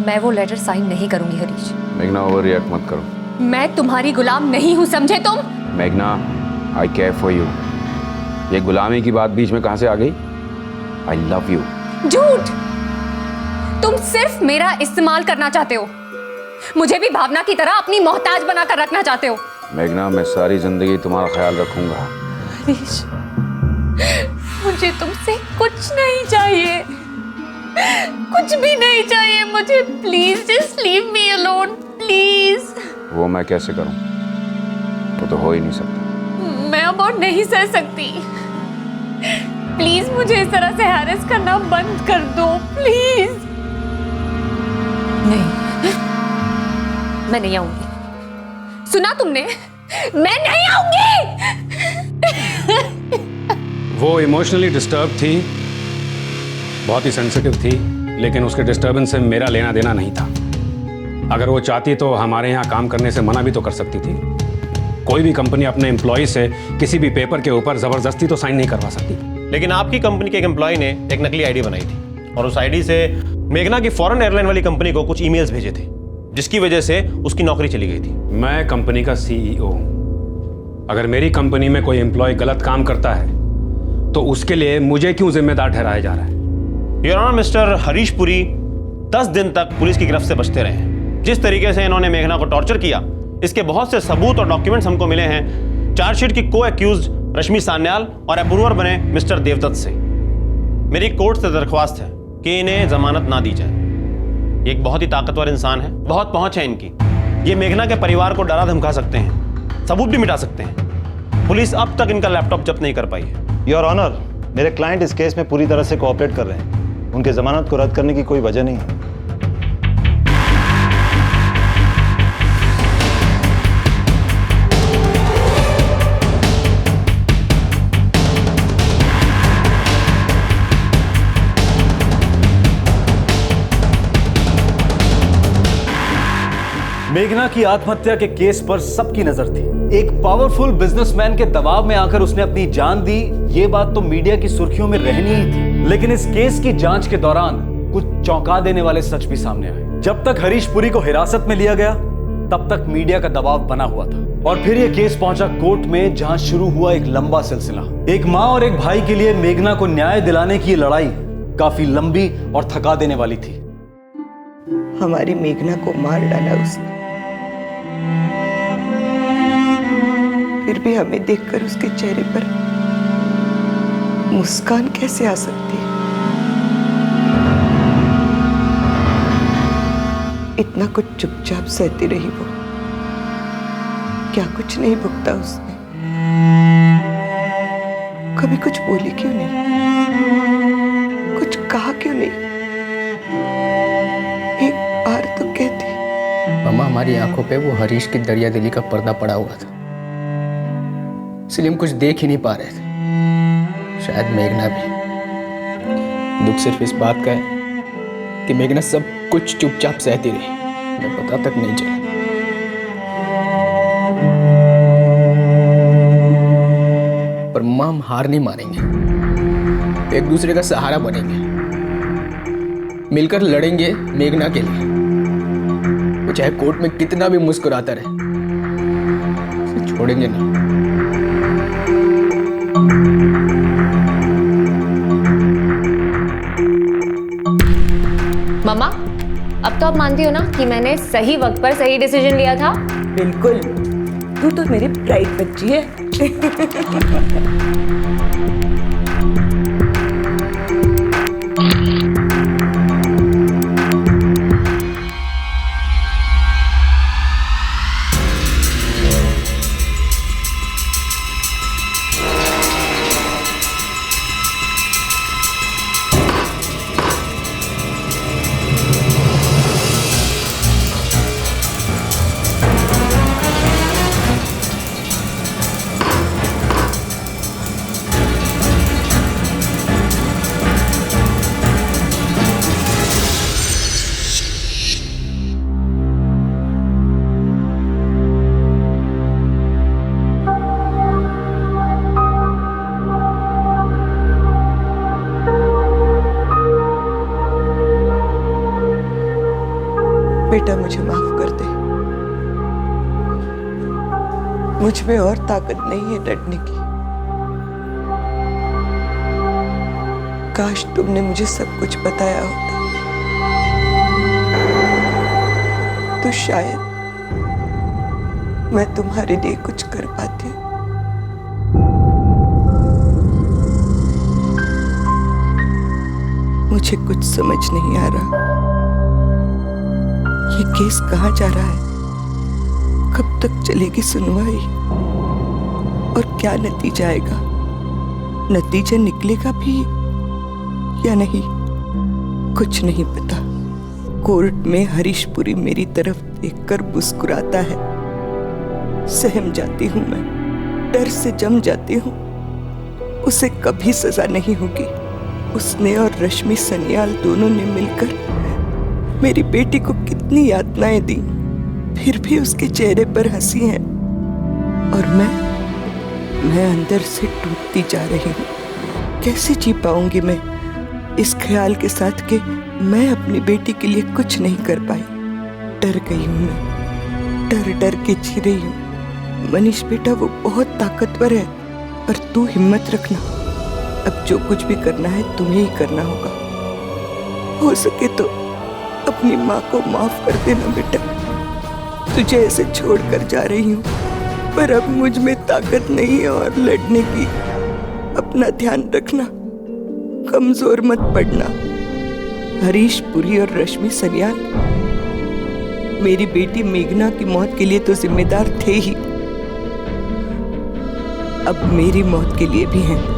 मैं वो लेटर साइन नहीं करूंगी हरीश। मेघना, ओवर रिएक्ट मत करो। मैं तुम्हारी गुलाम नहीं हूं, समझे तुम? मेघना, आई केयर फॉर यू। ये गुलामी की बात बीच में कहां से आ गई? I love you. झूठ! तुम सिर्फ मेरा इस्तेमाल करना चाहते हो, मुझे भी भावना की तरह अपनी मोहताज बनाकर रखना चाहते हो। मेघना, मैं सारी जिंदगी तुम्हारा ख्याल रखूंगा। हरीश, मुझे तुमसे कुछ नहीं चाहिए, कुछ भी नहीं चाहिए मुझे। Please just leave me alone, please. वो मैं कैसे करूं? वो तो हो ही नहीं सकता। मैं अब और नहीं सह सकती। प्लीज मुझे इस तरह से हैरेस करना बंद कर दो, प्लीज। नहीं, मैं नहीं आऊंगी। सुना तुमने? मैं नहीं आऊंगी। वो इमोशनली डिस्टर्ब थी, बहुत ही सेंसिटिव थी, लेकिन उसके डिस्टर्बेंस से मेरा लेना देना नहीं था। अगर वो चाहती तो हमारे यहाँ काम करने से मना भी तो कर सकती थी। कोई भी कंपनी अपने एम्प्लॉय से किसी भी पेपर के ऊपर ज़बरदस्ती तो साइन नहीं करवा सकती। लेकिन आपकी कंपनी के एक एम्प्लॉय ने एक नकली आईडी बनाई थी और उस आईडी से मेघना की फॉरेन एयरलाइन वाली कंपनी को कुछ ईमेल्स भेजे थे, जिसकी वजह से उसकी नौकरी चली गई थी। मैं कंपनी का CEO हूं। अगर मेरी कंपनी में कोई एम्प्लॉय गलत काम करता है तो उसके लिए मुझे क्यों जिम्मेदार ठहराया जा रहा है? Your honour, Mr Harish Puri 10 दिन तक पुलिस की गिरफ्त से बचते रहे हैं। जिस तरीके से इन्होंने मेघना को टॉर्चर किया, इसके बहुत से सबूत और डॉक्यूमेंट्स हमको मिले हैं चार्जशीट की को एक्यूज रश्मि सान्याल और अप्रूवर बने मिस्टर देवदत्त से। मेरी कोर्ट से दरख्वास्त है कि इन्हें जमानत ना दी जाए। ये एक बहुत ही ताकतवर इंसान है, बहुत पहुंच है इनकी। ये मेघना के परिवार को डरा धमका सकते हैं, सबूत भी मिटा सकते हैं। पुलिस अब तक इनका लैपटॉप जब्त नहीं कर पाई है। योर ऑनर, मेरे क्लाइंट इस केस में पूरी तरह से कोऑपरेट कर रहे हैं। उनके जमानत को रद्द करने की कोई वजह नहीं है। मेघना की आत्महत्या के केस पर सबकी नजर थी। एक पावरफुल बिजनेसमैन के दबाव में आकर उसने अपनी जान दी, ये बात तो मीडिया की सुर्खियों में रहनी ही थी। लेकिन इस केस की जांच के दौरान कुछ चौंका देने वाले सच भी सामने आए। जब तक हरीश पुरी को हिरासत में लिया गया, तब तक मीडिया का दबाव बना हुआ था और फिर यह केस पहुंचा कोर्ट में, जहां शुरू हुआ एक लंबा सिलसिला। एक मां और एक भाई के लिए मेघना को न्याय दिलाने की लड़ाई काफी लंबी और थका देने वाली थी। हमारी मेघना को मार डाला उसने, फिर भी हमें देखकर उसके चेहरे पर मुस्कान कैसे आ सकती है? इतना कुछ चुपचाप सहती रही वो, क्या कुछ नहीं भुगता उसने? कभी कुछ बोली क्यों नहीं? कुछ कहा क्यों नहीं? एक बार तो कहती। मम्मा, हमारी आंखों पे वो हरीश की दरिया दिली का पर्दा पड़ा हुआ था, इसलिए हम कुछ देख ही नहीं पा रहे थे। शायद मेघना भी। दुख सिर्फ इस बात का है कि मेघना सब कुछ चुपचाप सहती रही, हमें पता तक नहीं चला। पर मां, हम हार नहीं मानेंगे, एक दूसरे का सहारा बनेंगे, मिलकर लड़ेंगे मेघना के लिए। वो चाहे कोर्ट में कितना भी मुस्कुराता रहे, उसे छोड़ेंगे नहीं। मम्मा, अब तो आप मानती हो ना कि मैंने सही वक्त पर सही डिसीजन लिया था? बिल्कुल, तू तो मेरी ब्राइट बच्ची है। बेटा, मुझे माफ कर दे। मुझ में और ताकत नहीं है लड़ने की। काश तुमने मुझे सब कुछ बताया होता, तो शायद मैं तुम्हारे लिए कुछ कर पाती। मुझे कुछ समझ नहीं आ रहा, ये केस कहाँ जा रहा है? कब तक चलेगी सुनवाई? और क्या नतीजा आएगा? नतीजा निकलेगा भी या नहीं, कुछ नहीं पता। कोर्ट में हरीश पुरी मेरी तरफ देखकर मुस्कुराता है, सहम जाती हूं मैं, डर से जम जाती हूं। उसे कभी सजा नहीं होगी। उसने और रश्मि सन्याल दोनों ने मिलकर मेरी बेटी को कितनी यातनाएं दी, फिर भी उसके चेहरे पर हंसी है। और मैं अंदर से टूटती जा रही हूँ। कैसे जी पाऊंगी मैं इस ख्याल के साथ कि मैं अपनी बेटी के लिए कुछ नहीं कर पाई। डर गई हूँ मैं, डर डर के जी रही हूँ। मनीष बेटा वो बहुत ताकतवर है, पर तू हिम्मत रखना। अब जो कुछ भी करना है तुम्हें ही करना होगा। हो सके तो अपनी माँ को माफ कर देना बेटा। तुझे ऐसे छोड़कर जा रही हूँ, पर अब मुझ में ताकत नहीं है और लड़ने की। अपना ध्यान रखना, कमजोर मत पड़ना। हरीश पुरी और रश्मि सन्याल मेरी बेटी मेघना की मौत के लिए तो जिम्मेदार थे ही, अब मेरी मौत के लिए भी हैं।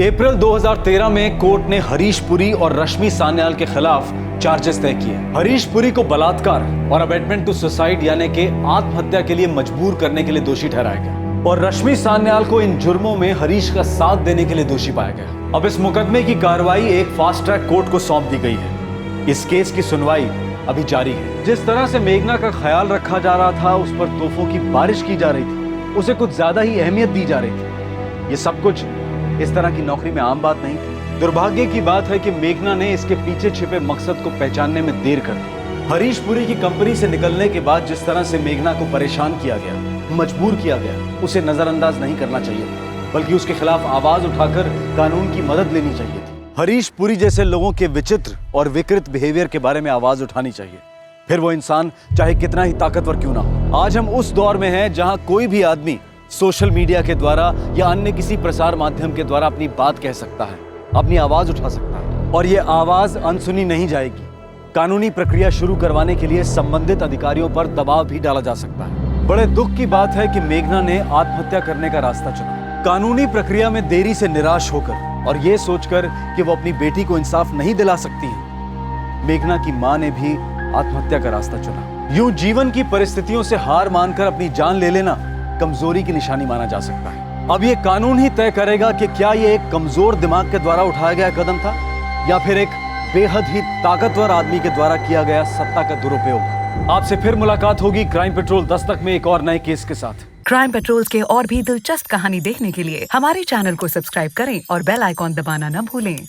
अप्रैल 2013 में कोर्ट ने हरीश पुरी और रश्मि सान्याल के खिलाफ चार्जेस तय किए। हरीश पुरी को बलात्कार और अबेटमेंट टू सुसाइड यानी कि आत्महत्या के लिए मजबूर करने के लिए दोषी ठहराया गया और रश्मि सान्याल को इन जुर्मों में हरीश का साथ देने के लिए दोषी पाया गया। अब इस मुकदमे की कार्रवाई एक फास्ट ट्रैक कोर्ट को सौंप दी गई है। इस केस की सुनवाई अभी जारी है। जिस तरह से मेघना का ख्याल रखा जा रहा था, उस पर तोहफों की बारिश की जा रही थी, उसे कुछ ज्यादा ही अहमियत दी जा रही थी। ये सब कुछ इस तरह की नौकरी में आम बात नहीं थी। दुर्भाग्य की बात है कि मेघना ने इसके पीछे छिपे मकसद को पहचानने में देर कर दी। हरीश पुरी की कंपनी से निकलने के बाद जिस तरह से मेघना को परेशान किया गया, मजबूर किया गया, उसे नजरअंदाज नहीं करना चाहिए, बल्कि उसके खिलाफ आवाज उठाकर कानून की मदद लेनी चाहिए थी। हरीश पुरी जैसे लोगों के विचित्र और विकृत बिहेवियर के बारे में आवाज उठानी चाहिए, फिर वो इंसान चाहे कितना ही ताकतवर क्यों ना हो। आज हम उस दौर में हैं जहां कोई भी आदमी सोशल मीडिया के द्वारा या अन्य किसी प्रसार माध्यम के द्वारा अपनी बात कह सकता है, अपनी आवाज उठा सकता है, और ये आवाज अनसुनी नहीं जाएगी। कानूनी प्रक्रिया शुरू करवाने के लिए संबंधित अधिकारियों पर दबाव भी डाला जा सकता है। बड़े दुख की बात है कि मेघना ने आत्महत्या करने का रास्ता चुना। कानूनी प्रक्रिया में देरी से निराश होकर और ये सोचकर कि वो अपनी बेटी को इंसाफ नहीं दिला सकती है, मेघना की मां ने भी आत्महत्या का रास्ता चुना। यूं जीवन की परिस्थितियों से हार मानकर अपनी जान ले लेना कमजोरी की निशानी माना जा सकता है। अब ये कानून ही तय करेगा कि क्या ये एक कमजोर दिमाग के द्वारा उठाया गया कदम था या फिर एक बेहद ही ताकतवर आदमी के द्वारा किया गया सत्ता का दुरुपयोग। आपसे फिर मुलाकात होगी क्राइम पेट्रोल दस्तक में एक और नए केस के साथ। क्राइम पेट्रोल के और भी दिलचस्प कहानी देखने के लिए हमारे चैनल को सब्सक्राइब करें और बेल आइकॉन दबाना न भूलें।